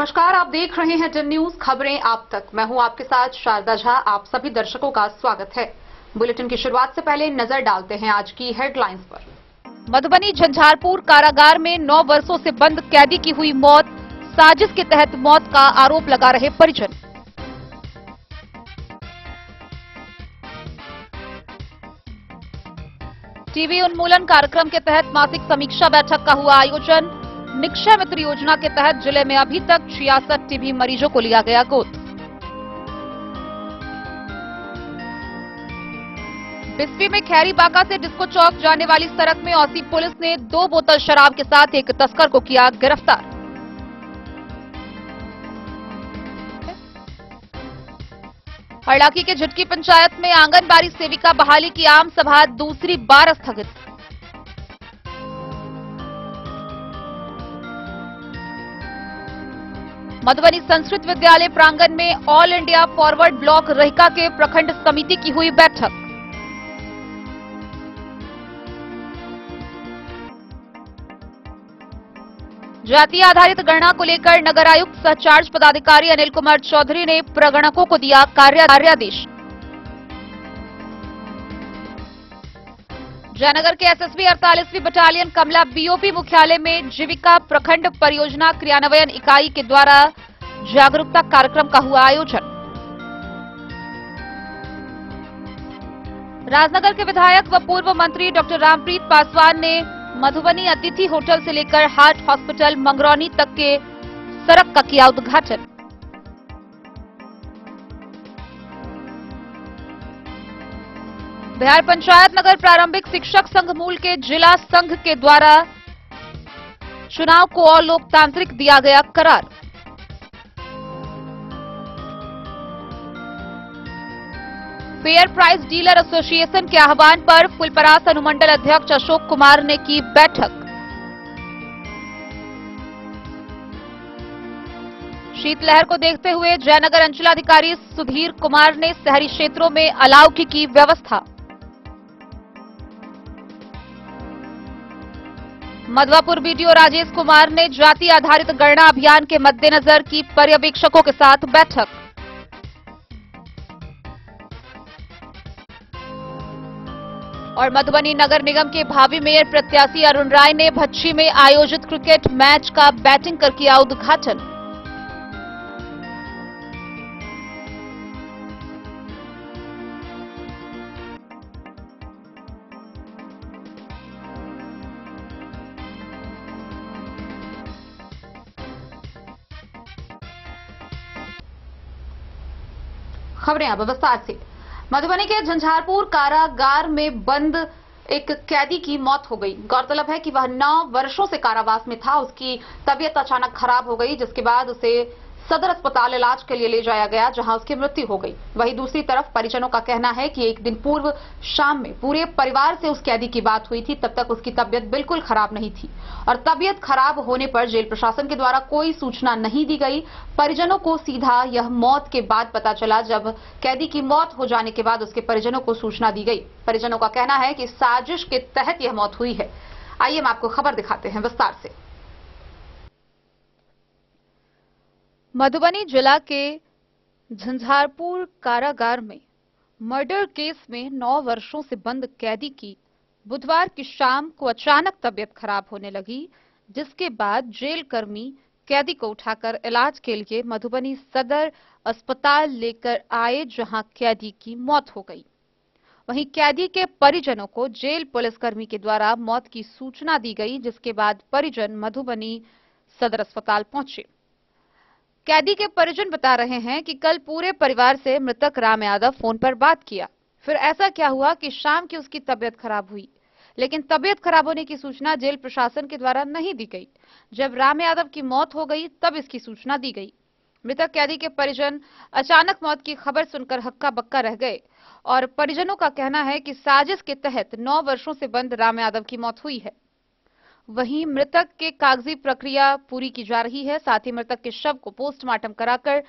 नमस्कार, आप देख रहे हैं टन न्यूज खबरें आप तक। मैं हूं आपके साथ शारदा झा। आप सभी दर्शकों का स्वागत है। बुलेटिन की शुरुआत से पहले नजर डालते हैं आज की हेडलाइंस पर। मधुबनी झंझारपुर कारागार में 9 वर्षों से बंद कैदी की हुई मौत, साजिश के तहत मौत का आरोप लगा रहे परिजन। टीबी उन्मूलन कार्यक्रम के तहत मासिक समीक्षा बैठक का हुआ आयोजन। निक्षय मित्र योजना के तहत जिले में अभी तक 66 टीबी मरीजों को लिया गया गोद। बिस्फी में खैरी बाका से डिस्को चौक जाने वाली सड़क में औसी पुलिस ने 2 बोतल शराब के साथ एक तस्कर को किया गिरफ्तार। हरलाखी के झुटकी पंचायत में आंगनबाड़ी सेविका बहाली की आम सभा दूसरी बार स्थगित। मधुबनी संस्कृत विद्यालय प्रांगण में all India forward block Rahika के प्रखंड समिति की हुई बैठक। जाति आधारित गणना को लेकर नगर आयुक्त सह चार्ज पदाधिकारी अनिल कुमार चौधरी ने प्रगणकों को दिया कार्यादेश। जयनगर के एसएसबी 48वीं बटालियन कमला बीओपी मुख्यालय में जीविका प्रखंड परियोजना क्रियान्वयन इकाई के द्वारा जागरूकता कार्यक्रम का हुआ आयोजन। राजनगर के विधायक व पूर्व मंत्री डॉक्टर रामप्रीत पासवान ने मधुबनी अतिथि होटल से लेकर हार्ट हॉस्पिटल मंगरौनी तक के सड़क का किया उद्घाटन। बिहार पंचायत नगर प्रारंभिक शिक्षक संघ मूल के जिला संघ के द्वारा चुनाव को और लोकतांत्रिक दिया गया करार। फेयर प्राइस डीलर एसोसिएशन के आह्वान पर फुलपरास अनुमंडल अध्यक्ष अशोक कुमार ने की बैठक। शीतलहर को देखते हुए जयनगर अंचलाधिकारी सुधीर कुमार ने शहरी क्षेत्रों में अलाव की व्यवस्था। मधवापुर बीडीओ राजेश कुमार ने जाति आधारित गणना अभियान के मद्देनजर की पर्यवेक्षकों के साथ बैठक। और मधुबनी नगर निगम के भावी मेयर प्रत्याशी अरुण राय ने भच्छी में आयोजित क्रिकेट मैच का बैटिंग कर किया उद्घाटन। खबरें अब विस्तार से। मधुबनी के झंझारपुर कारागार में बंद एक कैदी की मौत हो गई। गौरतलब है कि वह 9 वर्षों से कारावास में था। उसकी तबीयत अचानक खराब हो गई, जिसके बाद उसे सदर अस्पताल इलाज के लिए ले जाया गया, जहां उसकी मृत्यु हो गई। वहीं दूसरी तरफ परिजनों का कहना है कि एक दिन पूर्व शाम में पूरे परिवार से उस कैदी की बात हुई थी। तब तक उसकी तबीयत बिल्कुल खराब नहीं थी और तबीयत खराब होने पर जेल प्रशासन के द्वारा कोई सूचना नहीं दी गई। परिजनों को सीधा यह मौत के बाद पता चला, जब कैदी की मौत हो जाने के बाद उसके परिजनों को सूचना दी गई। परिजनों का कहना है कि साजिश के तहत यह मौत हुई है। आइए हम आपको खबर दिखाते हैं विस्तार से। मधुबनी जिला के झंझारपुर कारागार में मर्डर केस में 9 वर्षों से बंद कैदी की बुधवार की शाम को अचानक तबीयत खराब होने लगी, जिसके बाद जेल कर्मी कैदी को उठाकर इलाज के लिए मधुबनी सदर अस्पताल लेकर आए, जहां कैदी की मौत हो गई। वहीं कैदी के परिजनों को जेल पुलिसकर्मी के द्वारा मौत की सूचना दी गई, जिसके बाद परिजन मधुबनी सदर अस्पताल पहुंचे। कैदी के परिजन बता रहे हैं कि कल पूरे परिवार से मृतक राम यादव फोन पर बात किया। फिर ऐसा क्या हुआ कि शाम की उसकी तबीयत खराब हुई, लेकिन तबीयत खराब होने की सूचना जेल प्रशासन के द्वारा नहीं दी गई। जब राम यादव की मौत हो गई तब इसकी सूचना दी गई। मृतक कैदी के परिजन अचानक मौत की खबर सुनकर हक्का बक्का रह गए और परिजनों का कहना है कि साजिश के तहत 9 वर्षों से बंद राम यादव की मौत हुई है। वहीं मृतक के कागजी प्रक्रिया पूरी की जा रही है। साथ ही मृतक के शव को पोस्टमार्टम कराकर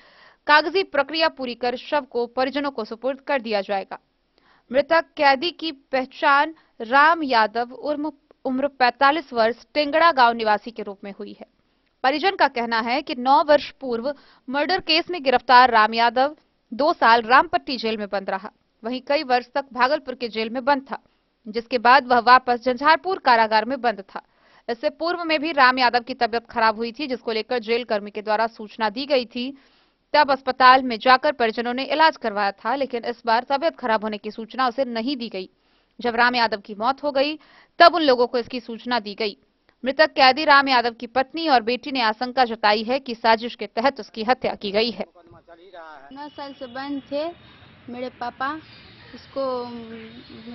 कागजी प्रक्रिया पूरी कर शव को परिजनों को सुपुर्द कर दिया जाएगा। मृतक कैदी की पहचान राम यादव उम्र 45 वर्ष टेंगड़ा गांव निवासी के रूप में हुई है। परिजन का कहना है कि 9 वर्ष पूर्व मर्डर केस में गिरफ्तार राम यादव 2 साल रामपट्टी जेल में बंद रहा। वहीं कई वर्ष तक भागलपुर के जेल में बंद था, जिसके बाद वह वापस झंझारपुर कारागार में बंद था। इससे पूर्व में भी राम यादव की तबियत खराब हुई थी, जिसको लेकर जेल कर्मी के द्वारा सूचना दी गई थी। तब अस्पताल में जाकर परिजनों ने इलाज करवाया था, लेकिन इस बार तबियत खराब होने की सूचना उसे नहीं दी गई। जब राम यादव की मौत हो गई, तब उन लोगों को इसकी सूचना दी गई। मृतक कैदी राम यादव की पत्नी और बेटी ने आशंका जताई है कि साजिश के तहत उसकी हत्या की गई है। 9 साल से बंद थे मेरे पापा। उसको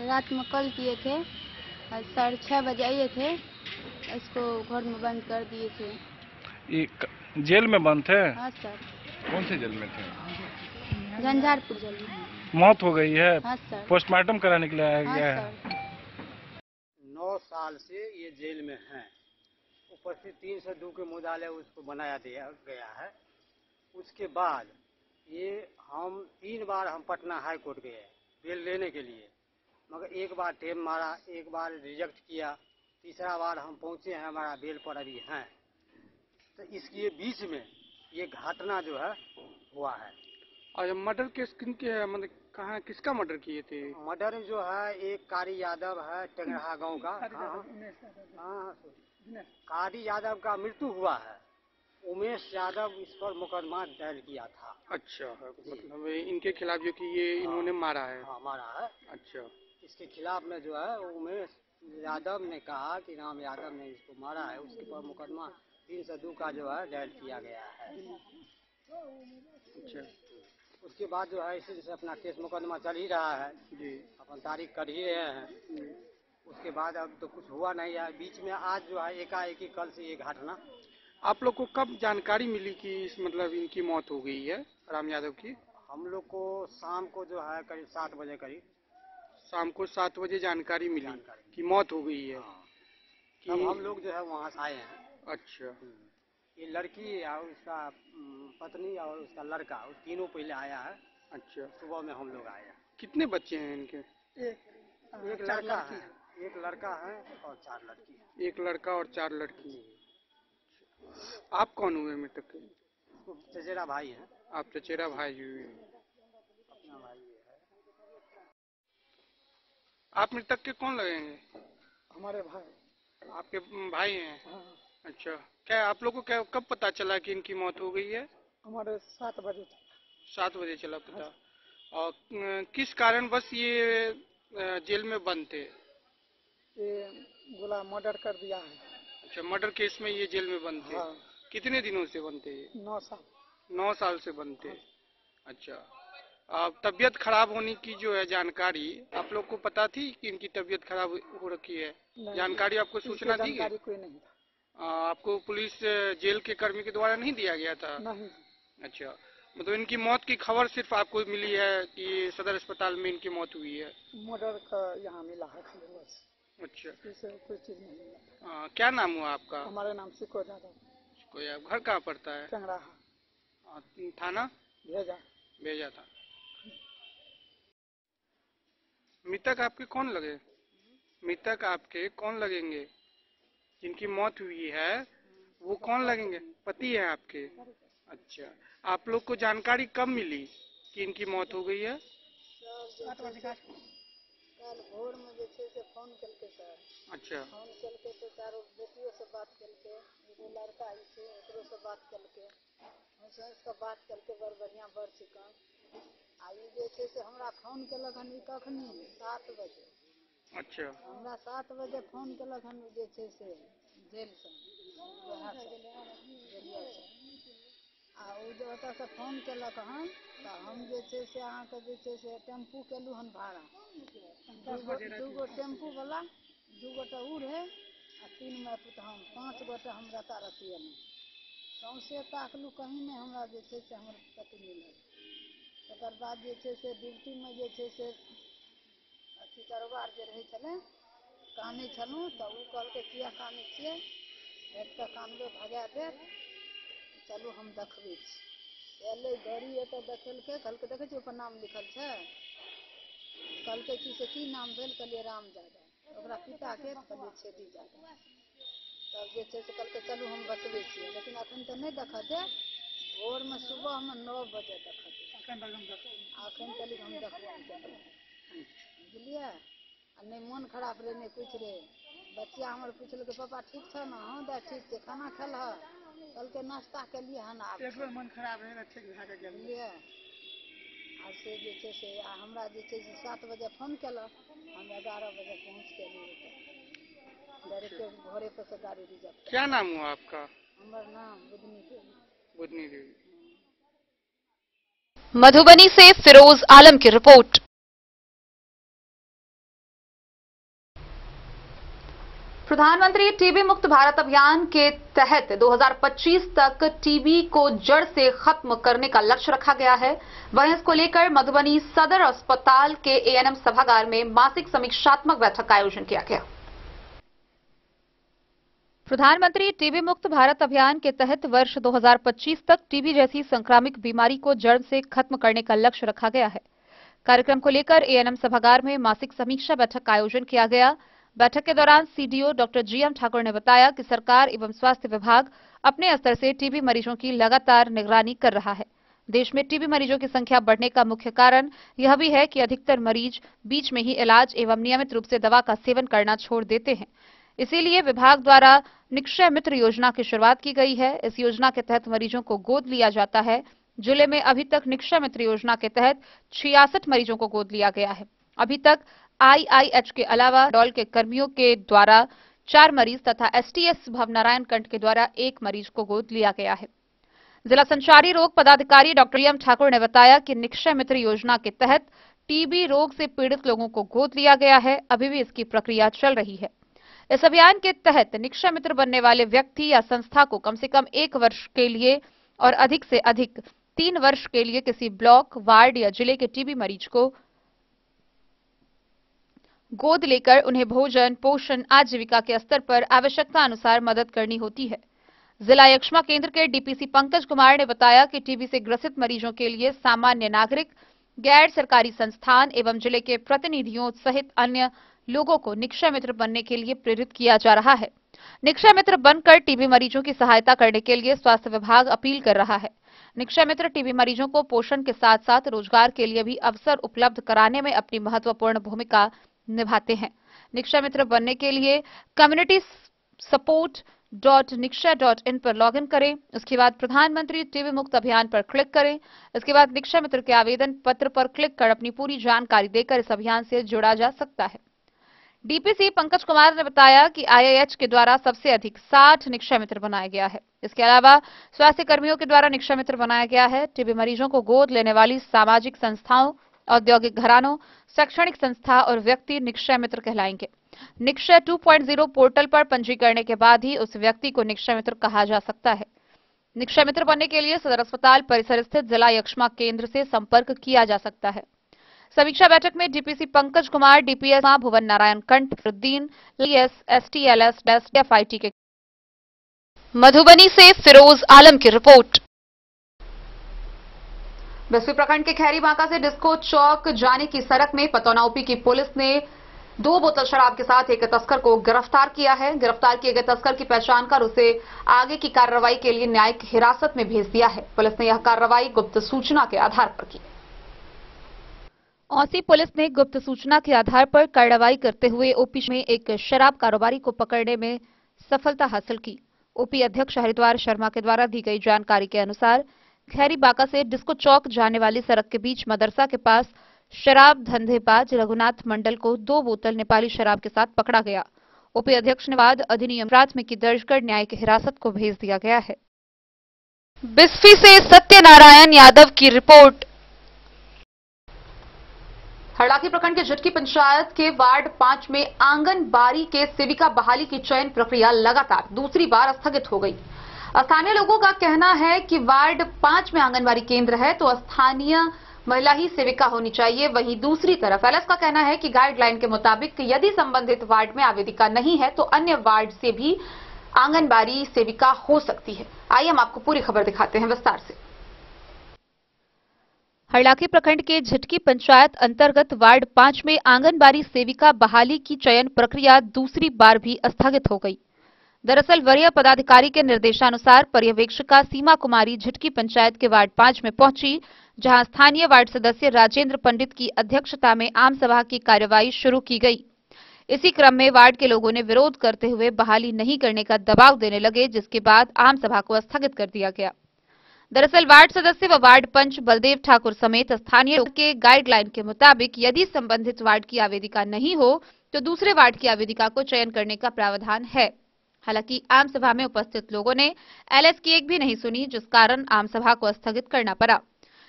रात में कॉल किए थे और 6:30 बजे आए थे। इसको घर में बंद कर दिए थे। ये जेल में बंद थे? हाँ सर। कौन से जेल में थे? झंझारपुर जेल में। मौत हो गई है? हाँ सर। पोस्टमार्टम कराने के लिए आया हाँ गया है? सर। 9 साल से ये जेल में हैं। ऊपर से 302 के मुदाले उसको बनाया दिया गया है। उसके बाद ये हम 3 बार हम पटना हाई कोर्ट गए बेल लेने के लिए, मगर एक बार टेम मारा, एक बार रिजेक्ट किया, तीसरा बार हम पहुंचे हैं, हमारा बेल पर अभी हैं। तो इसके बीच में ये घटना जो है हुआ है। और मर्डर केस किन के है, मतलब कहाँ किसका मर्डर किए थे? मर्डर जो है एक कारी यादव है टेंगरा गांव का। हाँ, कारी यादव का मृत्यु हुआ है। उमेश यादव इस पर मुकदमा दायर किया था। अच्छा, मतलब इनके खिलाफ जो कि ये इन्होंने मारा है? हाँ, मारा है। अच्छा, इसके खिलाफ में जो है उमेश यादव ने कहा कि राम यादव ने इसको मारा है, उसके पर मुकदमा 302 का जो है दायर किया गया है। अच्छा। उसके बाद जो है इसी से अपना केस मुकदमा चल ही रहा है जी। अपन तारीख कर ही रहे हैं। उसके बाद अब तो कुछ हुआ नहीं है। बीच में आज जो है एकाएकी कल से ये घटना। आप लोग को कब जानकारी मिली कि इस मतलब इनकी मौत हो गई है राम यादव की? हम लोग को शाम को जो है करीब 7 बजे करीब। शाम को 7 बजे जानकारी मिली कि मौत हो गई है। हाँ। तब हम लोग जो है वहाँ से आए हैं। अच्छा। ये लड़की और उसका पत्नी और उसका लड़का, उस तीनों पहले आया है। अच्छा। सुबह में हम लोग आए हैं। कितने बच्चे हैं इनके? एक लड़का है, एक लड़का है और 4 लड़की है। एक लड़का और 4 लड़की। आप कौन हुए मृतक के? चचेरा भाई है। आप चचेरा भाई हुए? अपना भाई है। आप मृतक के कौन लगेंगे? हमारे भाई। आपके भाई हैं? हाँ। अच्छा, क्या आप लोग को क्या कब पता चला कि इनकी मौत हो गई है? हमारे 7 बजे। 7 बजे चला पता। और किस कारण बस ये जेल में बंद थे? ये बोला मर्डर कर दिया है। अच्छा, मर्डर केस में ये जेल में बंद थे। हाँ। कितने दिनों से बंद थे ये? 9 साल। 9 साल से बंद थे। अच्छा, अब तबीयत खराब होने की जो है जानकारी आप लोग को पता थी कि इनकी तबीयत खराब हो रखी है? जानकारी आपको सूचना दी गई? कोई नहीं था। आपको पुलिस जेल के कर्मी के द्वारा नहीं दिया गया था? नहीं। अच्छा, मतलब इनकी मौत की खबर सिर्फ आपको मिली है कि सदर अस्पताल में इनकी मौत हुई है? मर्डर का यहाँ मिला है खाली बस। अच्छा, इससे कोई चीज नहीं मिला। क्या नाम हुआ आपका? हमारे नाम से कोई यादव। कोई आप घर कहाँ पड़ता है? टेंगरा। थाना भेजा। भेजा था। मृतक आपके कौन लगे? मृतक आपके कौन लगेंगे? जिनकी मौत हुई है वो कौन लगेंगे? पति है आपके? अच्छा, आप लोग को जानकारी कब मिली कि इनकी मौत हो गई है? कल भोर में जैसे से फोन करके सर। अच्छा। फोन करके तो चारों बेटियों से बात करके, एगो लड़का ही थे ओकरो से बात करके, हमसे इसका बात करके बड़ बढ़िया बढ़ चुका। आई जैसे से हमरा फोन केलक हन कखनी 7 बजे। अच्छा। हमरा 7 बजे फोन केलक हन जैसे से जेल से आ जो ओतऽ से फोन केलक हन तो हम जैसे से अहाँ के जैसे से टेम्पू केलू हन भाड़ा। दूगो टेम्पू वाला 2 गोटा उ रहे आ 3 में तो हम 5 गोटा हम रतारती एलहुँ। सौंसे ताकलू कहीं नहीं हमरा जे छै से हमर पति मिलल। तकर बाद जे छै से ड्यूटी में जे छै से अथी दरबार जे रहै छलै कानै छलहुँ तऽ उ कहलकै किया कानै छियै? भेट कऽ कानबै भगा देत, चलू हम देखबै छी। एलै गाड़ी एतऽ देखेलकै, कहलकै देखै छियै ओकर नाम लिखल छै? कहलकै कि से की नाम भेल? कहलियै राम यादव। ओकरा पिताके कहलियै छेदी यादव। तब जे छै से कहलकै चलू हम बचबै छियै, लेकिन अखन तऽ नहि देखऽ दे। भोर में सुबह में 9 बजे देखऽ दे। अखन तक हम देखबो नहीं केलियै, बुझलियै। आ नहीं मन खराब रहे नहीं कुछ रहे। बच्चा हमर पूछलकै पापा ठीक छ ना? हाँ दा ठीक छै। खाना खेलह? कहलकै नाश्ता केलिए हन। आब एक बार मन खराब रहे ना ठीक भए गेल। बुझलियै। आ से जे छै से हमरा जे छै से 7 बजे फोन केलक, हम 11 बजे पहुँच के डायरेक्ट घरे पर से गाड़ी रिजर्व। क्या नाम हुआ आपका? हमर नाम बुधनी देवी। बुधनी देवी। मधुबनी से फिरोज आलम की रिपोर्ट। प्रधानमंत्री टीबी मुक्त भारत अभियान के तहत 2025 तक टीबी को जड़ से खत्म करने का लक्ष्य रखा गया है। वहीं इसको लेकर मधुबनी सदर अस्पताल के एएनएम सभागार में मासिक समीक्षात्मक बैठक का आयोजन किया गया। प्रधानमंत्री टीबी मुक्त भारत अभियान के तहत वर्ष 2025 तक टीबी जैसी संक्रामक बीमारी को जड़ से खत्म करने का लक्ष्य रखा गया है। कार्यक्रम को लेकर एएनएम सभागार में मासिक समीक्षा बैठक का आयोजन किया गया। बैठक के दौरान सीडीओ डॉक्टर जीएम ठाकुर ने बताया कि सरकार एवं स्वास्थ्य विभाग अपने स्तर से टीबी मरीजों की लगातार निगरानी कर रहा है। देश में टीबी मरीजों की संख्या बढ़ने का मुख्य कारण यह भी है कि अधिकतर मरीज बीच में ही इलाज एवं नियमित रूप से दवा का सेवन करना छोड़ देते हैं। इसीलिए विभाग द्वारा निक्षय मित्र योजना की शुरुआत की गई है। इस योजना के तहत मरीजों को गोद लिया जाता है। जिले में अभी तक निक्षय मित्र योजना के तहत 66 मरीजों को गोद लिया गया है। अभी तक आईआईएच के अलावा डॉल के कर्मियों के द्वारा 4 मरीज तथा एसटीएस भवनारायण कंठ के द्वारा 1 मरीज को गोद लिया गया है। जिला संचारी रोग पदाधिकारी डॉक्टर एम ठाकुर ने बताया कि निक्षय मित्र योजना के तहत टीबी रोग से पीड़ित लोगों को गोद लिया गया है। अभी भी इसकी प्रक्रिया चल रही है। इस अभियान के तहत निक्षय मित्र बनने वाले व्यक्ति या संस्था को कम से कम 1 वर्ष के लिए और अधिक से अधिक 3 वर्ष के लिए किसी ब्लॉक, वार्ड या जिले के टीबी मरीज को गोद लेकर उन्हें भोजन, पोषण, आजीविका के स्तर पर आवश्यकता अनुसार मदद करनी होती है। जिला यक्ष्मा केंद्र के डीपीसी पंकज कुमार ने बताया कि टीबी से ग्रसित मरीजों के लिए सामान्य नागरिक, गैर सरकारी संस्थान एवं जिले के प्रतिनिधियों सहित अन्य लोगों को निक्षय मित्र बनने के लिए प्रेरित किया जा रहा है। निक्षय मित्र बनकर टीबी मरीजों की सहायता करने के लिए स्वास्थ्य विभाग अपील कर रहा है। निक्षय मित्र टीबी मरीजों को पोषण के साथ साथ रोजगार के लिए भी अवसर उपलब्ध कराने में अपनी महत्वपूर्ण भूमिका निभाते हैं। निक्षय मित्र बनने के लिए communitysuport.nikshay.in पर लॉगिन करें। उसके बाद प्रधानमंत्री टीबी मुक्त अभियान पर क्लिक करें। इसके बाद निक्षय मित्र के आवेदन पत्र पर क्लिक कर अपनी पूरी जानकारी देकर इस अभियान से जुड़ा जा सकता है। डीपीसी पंकज कुमार ने बताया कि आईआईएच के द्वारा सबसे अधिक 60 निक्षय मित्र बनाया गया है। इसके अलावा स्वास्थ्य कर्मियों के द्वारा निक्षय मित्र बनाया गया है। टीबी मरीजों को गोद लेने वाली सामाजिक संस्थाओं, औद्योगिक घरानों, शैक्षणिक संस्था और व्यक्ति निक्षय मित्र कहलाएंगे। निक्षय 2.0 पोर्टल पर पंजीकरण के बाद ही उस व्यक्ति को निक्षय मित्र कहा जा सकता है। निक्षय मित्र बनने के लिए सदर अस्पताल परिसर स्थित जिला यक्ष्मा केंद्र से संपर्क किया जा सकता है। समीक्षा बैठक में डीपीसी पंकज कुमार, डीपीएस भुवन नारायण कंठ, फरुद्दीन, एसटीएलएस, एफआईटी के। मधुबनी से फिरोज आलम की रिपोर्ट। बस्ती प्रखंड के खैरी बांका से डिस्को चौक जाने की सड़क में पतौना ओपी की पुलिस ने 2 बोतल शराब के साथ एक तस्कर को गिरफ्तार किया है। गिरफ्तार किए गए तस्कर की पहचान कर उसे आगे की कार्रवाई के लिए न्यायिक हिरासत में भेज दिया है। पुलिस ने यह कार्रवाई गुप्त सूचना के आधार पर की। औसी पुलिस ने गुप्त सूचना के आधार पर कार्रवाई करते हुए ओपी में एक शराब कारोबारी को पकड़ने में सफलता हासिल की। ओपी अध्यक्ष हरिद्वार शर्मा के द्वारा दी गई जानकारी के अनुसार खैरी बांका से डिस्को चौक जाने वाली सड़क के बीच मदरसा के पास शराब धंधेबाज रघुनाथ मंडल को 2 बोतल नेपाली शराब के साथ पकड़ा गया। ओपी अध्यक्ष ने बाद अधिनियम प्राथमिकी दर्ज कर न्यायिक हिरासत को भेज दिया गया है। बिस्फी से सत्यनारायण यादव की रिपोर्ट। हरलाखी प्रखंड के झटकी पंचायत के वार्ड 5 में आंगनबाड़ी के सेविका बहाली की चयन प्रक्रिया लगातार दूसरी बार स्थगित हो गई। स्थानीय लोगों का कहना है कि वार्ड 5 में आंगनबाड़ी केंद्र है तो स्थानीय महिला ही सेविका होनी चाहिए। वहीं दूसरी तरफ एलएस का कहना है कि गाइडलाइन के मुताबिक यदि संबंधित वार्ड में आवेदिका नहीं है तो अन्य वार्ड से भी आंगनबाड़ी सेविका हो सकती है। आइए हम आपको पूरी खबर दिखाते हैं विस्तार से। हरलाखी प्रखंड के झटकी पंचायत अंतर्गत वार्ड 5 में आंगनबाड़ी सेविका बहाली की चयन प्रक्रिया दूसरी बार भी स्थगित हो गई। दरअसल वरीय पदाधिकारी के निर्देशानुसार पर्यवेक्षिका सीमा कुमारी झिटकी पंचायत के वार्ड 5 में पहुंची, जहां स्थानीय वार्ड सदस्य राजेंद्र पंडित की अध्यक्षता में आम सभा की कार्यवाही शुरू की गई। इसी क्रम में वार्ड के लोगों ने विरोध करते हुए बहाली नहीं करने का दबाव देने लगे, जिसके बाद आम सभा को स्थगित कर दिया गया। दरअसल वार्ड सदस्य व वार्ड पंच बलदेव ठाकुर समेत स्थानीय लोगों के गाइडलाइन के मुताबिक यदि संबंधित वार्ड की आवेदिका नहीं हो तो दूसरे वार्ड की आवेदिका को चयन करने का प्रावधान है। हालांकि आम सभा में उपस्थित लोगों ने एलएस की एक भी नहीं सुनी, जिस कारण आम सभा को स्थगित करना पड़ा।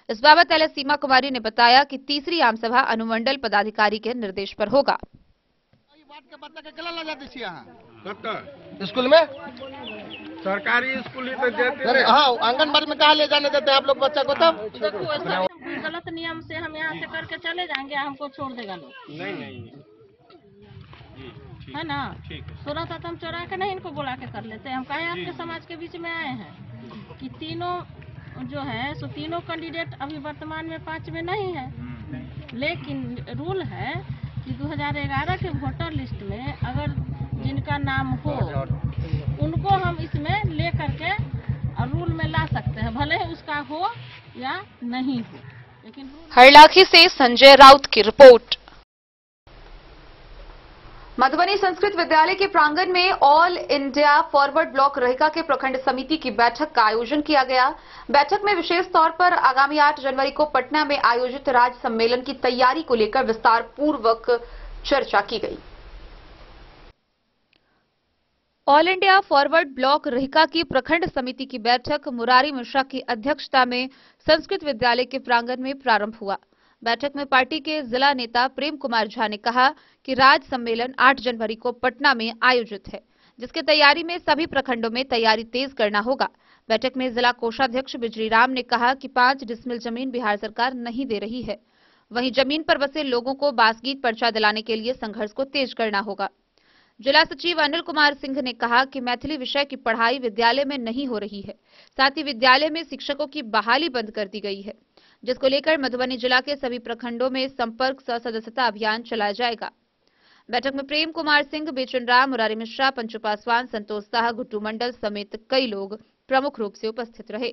इस बाबत एलएस सीमा कुमारी ने बताया कि तीसरी आम सभा अनुमंडल पदाधिकारी के निर्देश पर होगा। स्कूल में सरकारी स्कूल ही तो हाँ, आंगनबाड़ी में कहाँ ले जाने देते हैं आप लोग बच्चा को? तब देखो ऐसा गलत नियम से हम यहाँ से करके चले जाएंगे, हमको छोड़ देगा लोग? नहीं है ना, सूरत तो हम चुरा के नहीं इनको बुला के कर लेते। हम कहे आपके समाज के बीच में आए हैं कि तीनों जो है सो तीनों कैंडिडेट अभी वर्तमान में 5 में नहीं है, लेकिन रूल है कि 2011 के वोटर लिस्ट में अगर जिनका नाम हो उनको हम इसमें ले करके रूल में ला सकते हैं, भले ही उसका हो या नहीं हो, लेकिन हरलाखी से संजय राउत की रिपोर्ट। मधुबनी संस्कृत विद्यालय के प्रांगण में all India forward block Rahika के प्रखंड समिति की बैठक का आयोजन किया गया। बैठक में विशेष तौर पर आगामी 8 जनवरी को पटना में आयोजित राज्य सम्मेलन की तैयारी को लेकर विस्तार पूर्वक चर्चा की गई। All India forward block Rahika की प्रखंड समिति की बैठक मुरारी मिश्रा की अध्यक्षता में संस्कृत विद्यालय के प्रांगण में प्रारंभ हुआ। बैठक में पार्टी के जिला नेता प्रेम कुमार झा ने कहा कि राज्य सम्मेलन 8 जनवरी को पटना में आयोजित है, जिसके तैयारी में सभी प्रखंडों में तैयारी तेज करना होगा। बैठक में जिला कोषाध्यक्ष बिजली राम ने कहा कि 5 डिसमिल जमीन बिहार सरकार नहीं दे रही है, वहीं जमीन पर बसे लोगों को बासगीत पर्चा दिलाने के लिए संघर्ष को तेज करना होगा। जिला सचिव अनिल कुमार सिंह ने कहा कि मैथिली विषय की पढ़ाई विद्यालय में नहीं हो रही है, साथ ही विद्यालय में शिक्षकों की बहाली बंद कर दी गई है, जिसको लेकर मधुबनी जिला के सभी प्रखंडों में संपर्क सदस्यता अभियान चलाया जाएगा। बैठक में प्रेम कुमार सिंह, बेचन राम, मुरारी मिश्रा, पंचू पासवान, संतोष शाह, गुड्डू मंडल समेत कई लोग प्रमुख रूप से उपस्थित रहे।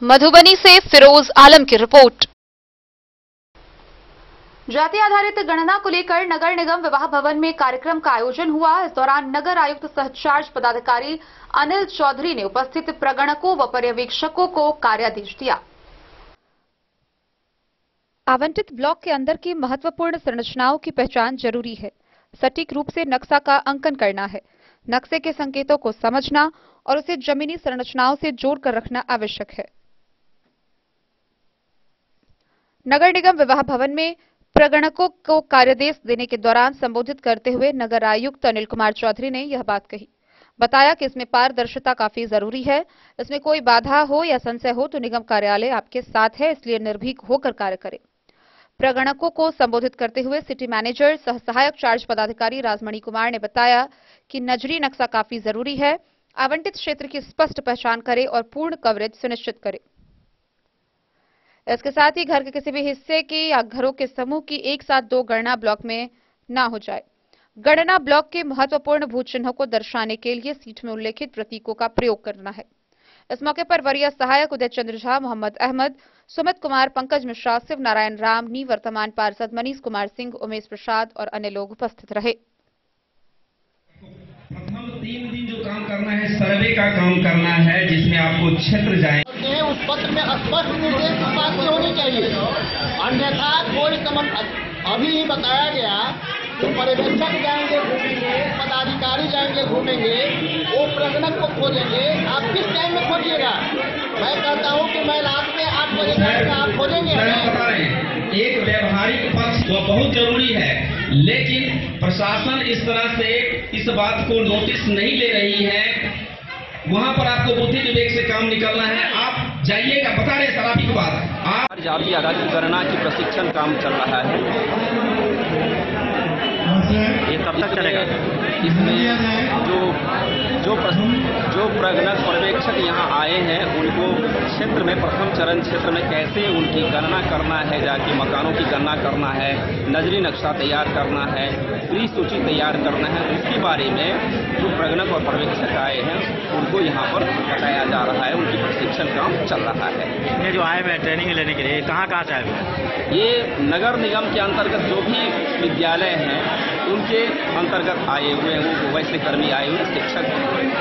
मधुबनी से फिरोज आलम की रिपोर्ट। जाति आधारित गणना को लेकर नगर निगम विवाह भवन में कार्यक्रम का आयोजन हुआ। इस दौरान नगर आयुक्त सह चार्ज पदाधिकारी अनिल चौधरी ने उपस्थित प्रगणकों व पर्यवेक्षकों को कार्यादेश दिया। आवंटित ब्लॉक के अंदर की महत्वपूर्ण संरचनाओं की पहचान जरूरी है। सटीक रूप से नक्शा का अंकन करना है। नक्शे के संकेतों को समझना और उसे जमीनी संरचनाओं से जोड़कर रखना आवश्यक है। नगर निगम विवाह भवन में प्रगणकों को कार्यादेश देने के दौरान संबोधित करते हुए नगर आयुक्त अनिल कुमार चौधरी ने यह बात कही। बताया कि इसमें पारदर्शिता काफी जरूरी है। इसमें कोई बाधा हो या संशय हो तो निगम कार्यालय आपके साथ है, इसलिए निर्भीक होकर कार्य करें। प्रगणकों को संबोधित करते हुए सिटी मैनेजर सह सहायक चार्ज पदाधिकारी राजमणि कुमार ने बताया कि नजरी नक्शा काफी जरूरी है। आवंटित क्षेत्र की स्पष्ट पहचान करें और पूर्ण कवरेज सुनिश्चित करें। इसके साथ ही घर के किसी भी हिस्से की या घरों के समूह की एक साथ 2 गणना ब्लॉक में न हो जाए। गणना ब्लॉक के महत्वपूर्ण भू चिन्हों को दर्शाने के लिए सीट में उल्लेखित प्रतीकों का प्रयोग करना है। इस मौके पर वरीय सहायक उदय चंद्र झा, मोहम्मद अहमद, सुमित कुमार, पंकज मिश्रा, शिव नारायण राम, निवर्तमान पार्षद मनीष कुमार सिंह, उमेश प्रसाद और अन्य लोग उपस्थित रहे। प्रथम 3 दिन जो काम करना है, सर्वे का काम करना है, जिसमें आपको क्षेत्र जाए उस पत्र में स्पष्ट निर्देश इस बात की होनी चाहिए, अन्यथा कोई अभी ही बताया गया कि पर्यवेक्षक जाएंगे घूमेंगे, पदाधिकारी जाएंगे घूमेंगे, वो प्रगणक को खोजेंगे। आप किस टाइम में खोजिएगा? मैं कहता हूँ कि मैं रात में 8 बजे तक आप खोजेंगे। बता रहे हैं, एक व्यवहारिक पक्ष तो बहुत जरूरी है, लेकिन प्रशासन इस तरह से इस बात को नोटिस नहीं ले रही है। वहाँ पर आपको बुद्धि विवेक से काम निकलना है। आप जाइएगा, बता रहे सर आपकी बात। आप जाति आधारित गणना की प्रशिक्षण काम चल रहा है, ये कब तक चलेगा? इसमें जो प्रगणक पर्यवेक्षक यहाँ आए हैं उनको क्षेत्र में प्रथम चरण क्षेत्र में कैसे उनकी गणना करना है, जाके मकानों की गणना करना है, नजरी नक्शा तैयार करना है, त्रिसूची तैयार करना है। उसके बारे में जो प्रगणक और पर्यवेक्षक आए हैं उनको यहाँ पर बताया जा रहा है, उनकी प्रशिक्षण काम चल रहा है। इसमें जो आए हुए ट्रेनिंग लेने के लिए कहाँ से आए हुए हैं? ये नगर निगम के अंतर्गत जो भी विद्यालय हैं उनके अंतर्गत आए हुए हैं, वो वैसे कर्मी आए हुए हैं, शिक्षक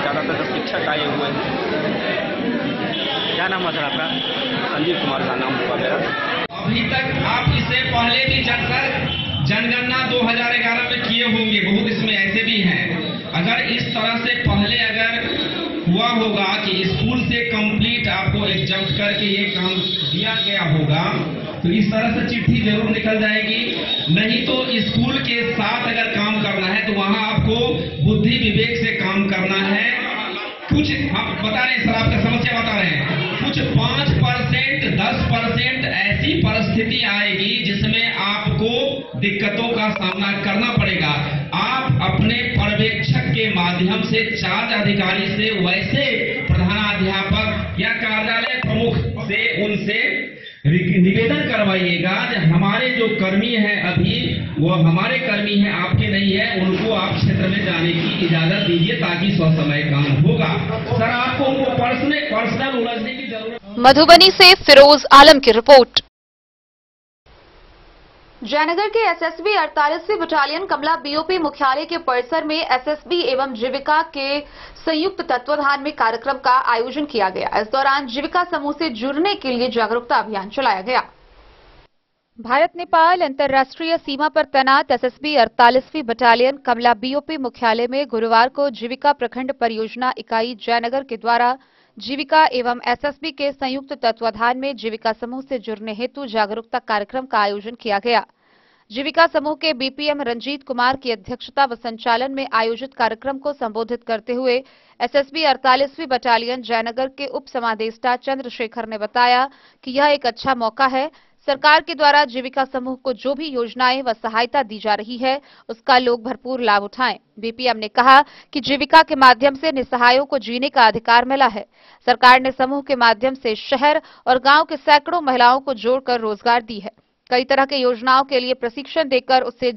ज़्यादातर शिक्षक आए हुए हैं। क्या नाम है सर आपका? संजीव कुमार का नाम हुआ मेरा। अभी तक आप इससे पहले भी जनगणना 2011 में किए होंगे, बहुत इसमें ऐसे भी हैं। अगर इस तरह से पहले अगर हुआ होगा कि स्कूल से कंप्लीट आपको एग्जाम करके ये काम दिया गया होगा तो इस तरह से चिट्ठी जरूर निकल जाएगी। नहीं तो स्कूल के साथ अगर काम करना है तो वहां आपको बुद्धि विवेक से काम करना है। कुछ हम बता रहे हैं सर, आपका समस्या बता रहे हैं, कुछ 5% 10% ऐसी परिस्थिति आएगी जिसमें आपको दिक्कतों का सामना करना पड़ेगा। आप अपने पर्यवेक्षक के माध्यम से चार्ज अधिकारी से वैसे प्रधानाध्यापक या कार्यालय प्रमुख से उनसे निवेदन करवाइएगा कि हमारे जो कर्मी हैं अभी वो हमारे कर्मी हैं, आपके नहीं है, उनको आप क्षेत्र में जाने की इजाजत दीजिए ताकि ससमय काम होगा। सर आपको उनको पर्सनल उलझने की जरूरत। मधुबनी से फिरोज आलम की रिपोर्ट। जयनगर के एसएसबी 48वीं बटालियन कमला बीओपी मुख्यालय के परिसर में एसएसबी एवं जीविका के संयुक्त तत्वाधान में कार्यक्रम का आयोजन किया गया। इस दौरान जीविका समूह से जुड़ने के लिए जागरूकता अभियान चलाया गया। भारत नेपाल अंतर्राष्ट्रीय सीमा पर तैनात एसएसबी 48वीं बटालियन कमला बीओपी मुख्यालय में गुरुवार को जीविका प्रखंड परियोजना इकाई जयनगर के द्वारा जीविका एवं एसएसबी के संयुक्त तत्वाधान में जीविका समूह से जुड़ने हेतु जागरूकता कार्यक्रम का आयोजन किया गया। जीविका समूह के बीपीएम रंजीत कुमार की अध्यक्षता व संचालन में आयोजित कार्यक्रम को संबोधित करते हुए एसएसबी 48वीं बटालियन जयनगर के उप समादेष्टा चंद्रशेखर ने बताया कि यह एक अच्छा मौका है। सरकार के द्वारा जीविका समूह को जो भी योजनाएं व सहायता दी जा रही है उसका लोग भरपूर लाभ उठाएं। बीपीएम ने कहा कि जीविका के माध्यम से निसहायों को जीने का अधिकार मिला है। सरकार ने समूह के माध्यम से शहर और गांव के सैकड़ों महिलाओं को जोड़कर रोजगार दी है। कई तरह के योजनाओं के लिए प्रशिक्षण देकर उससे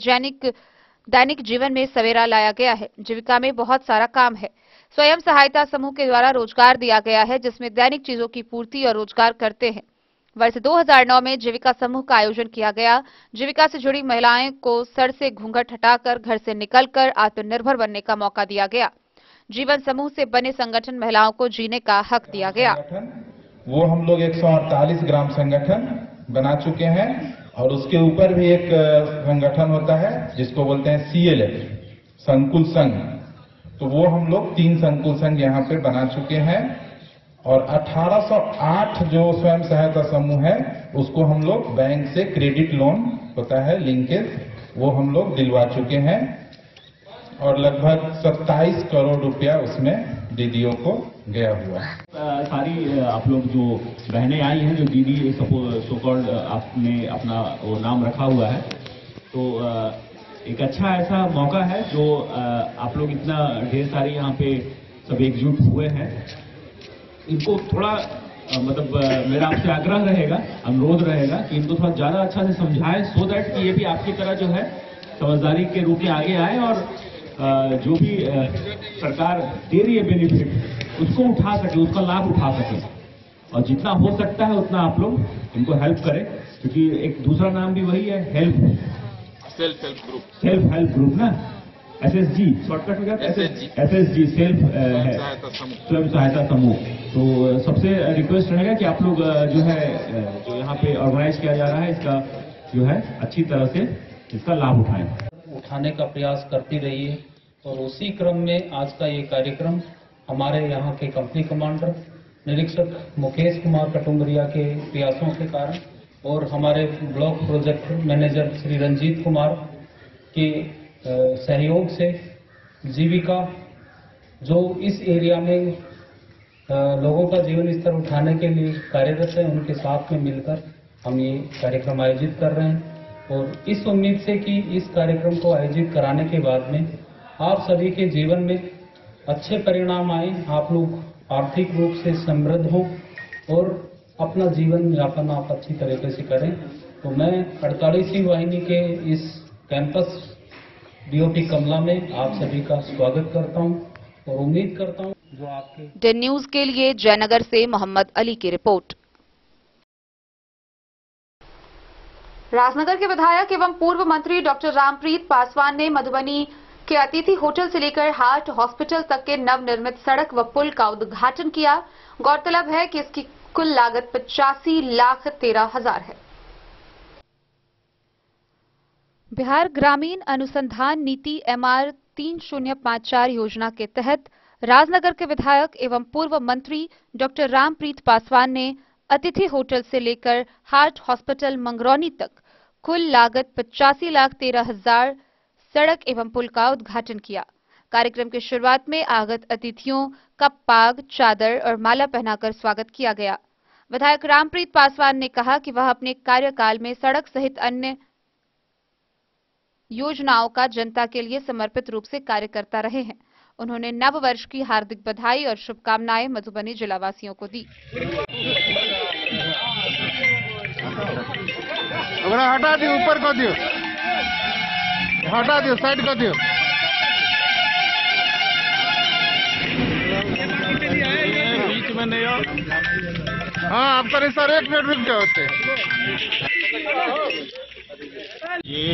दैनिक जीवन में सवेरा लाया गया है। जीविका में बहुत सारा काम है। स्वयं सहायता समूह के द्वारा रोजगार दिया गया है जिसमें दैनिक चीजों की पूर्ति और रोजगार करते हैं। वर्ष 2009 में जीविका समूह का आयोजन किया गया। जीविका से जुड़ी महिलाएं को सर से घूंघट हटाकर घर से निकलकर आत्मनिर्भर बनने का मौका दिया गया। जीवन समूह से बने संगठन महिलाओं को जीने का हक दिया गया। वो हम लोग 148 ग्राम संगठन बना चुके हैं और उसके ऊपर भी एक संगठन होता है जिसको बोलते हैं CLF संकुल संघ। तो वो हम लोग 3 संकुल संघ यहाँ पे बना चुके हैं और 1808 जो स्वयं सहायता समूह है उसको हम लोग बैंक से क्रेडिट लोन होता है लिंकेज, वो हम लोग दिलवा चुके हैं और लगभग 27 करोड़ रुपया उसमें दीदियों को गया हुआ है। सारी आप लोग जो बहनें आई हैं, जो दीदी सो कॉल्ड आपने अपना वो नाम रखा हुआ है, तो एक अच्छा ऐसा मौका है जो आप लोग इतना ढेर सारी यहाँ पे सब एकजुट हुए हैं। इनको थोड़ा मतलब मेरा आपसे आग्रह रहेगा, अनुरोध रहेगा कि इनको थोड़ा ज्यादा अच्छा से समझाएं सो दैट कि ये भी आपकी तरह जो है समझदारी के रूप में आगे आए और जो भी सरकार दे रही है बेनिफिट उसको उठा सके, उसका लाभ उठा सके और जितना हो सकता है उतना आप लोग इनको हेल्प करें, क्योंकि एक दूसरा नाम भी वही है सेल्फ हेल्प ग्रुप ना, SSG शॉर्टकट में क्या SSG स्वयं सहायता समूह। तो सबसे रिक्वेस्ट रहेगा कि आप लोग जो है जो यहाँ पे ऑर्गेनाइज किया जा रहा है इसका जो है अच्छी तरह से इसका लाभ उठाने का प्रयास करती रही है। और उसी क्रम में आज का ये कार्यक्रम हमारे यहाँ के कंपनी कमांडर निरीक्षक मुकेश कुमार कटुम्बरिया के प्रयासों के कारण और हमारे block project manager Shri Ranjit Kumar के सहयोग से जीविका जो इस एरिया में लोगों का जीवन स्तर उठाने के लिए कार्यरत है, उनके साथ में मिलकर हम ये कार्यक्रम आयोजित कर रहे हैं और इस उम्मीद से कि इस कार्यक्रम को आयोजित कराने के बाद में आप सभी के जीवन में अच्छे परिणाम आए, आप लोग आर्थिक रूप से समृद्ध हों और अपना जीवन यापन आप अच्छी तरीके से करें। तो मैं 48वीं वाहिनी के इस कैंपस डीओपी कमला में आप सभी का स्वागत करता हूं और उम्मीद करता हूं जो आपके डेन न्यूज के लिए जयनगर से मोहम्मद अली की रिपोर्ट। राजनगर के विधायक एवं पूर्व मंत्री डॉक्टर रामप्रीत पासवान ने मधुबनी के अतिथि होटल से लेकर हार्ट हॉस्पिटल तक के नवनिर्मित सड़क व पुल का उद्घाटन किया। गौरतलब है कि इसकी कुल लागत 85,13,000 है। बिहार ग्रामीण अनुसंधान नीति MR 3054 योजना के तहत राजनगर के विधायक एवं पूर्व मंत्री डॉक्टर रामप्रीत पासवान ने अतिथि होटल से लेकर हार्ट हॉस्पिटल मंगरौनी तक कुल लागत 85,13,000 सड़क एवं पुल का उद्घाटन किया। कार्यक्रम की शुरुआत में आगत अतिथियों का पाग, चादर और माला पहनाकर स्वागत किया गया। विधायक रामप्रीत पासवान ने कहा कि वह अपने कार्यकाल में सड़क सहित अन्य योजनाओं का जनता के लिए समर्पित रूप से कार्य करता रहे हैं। उन्होंने नव वर्ष की हार्दिक बधाई और शुभकामनाएं मधुबनी जिलावासियों को दी। हटा दियो, ऊपर कर दियो, हटा दियो, साइड कर दियो। बीच में नहीं हो। हाँ, आपका सर 1 मिनट रुक जाओ। ये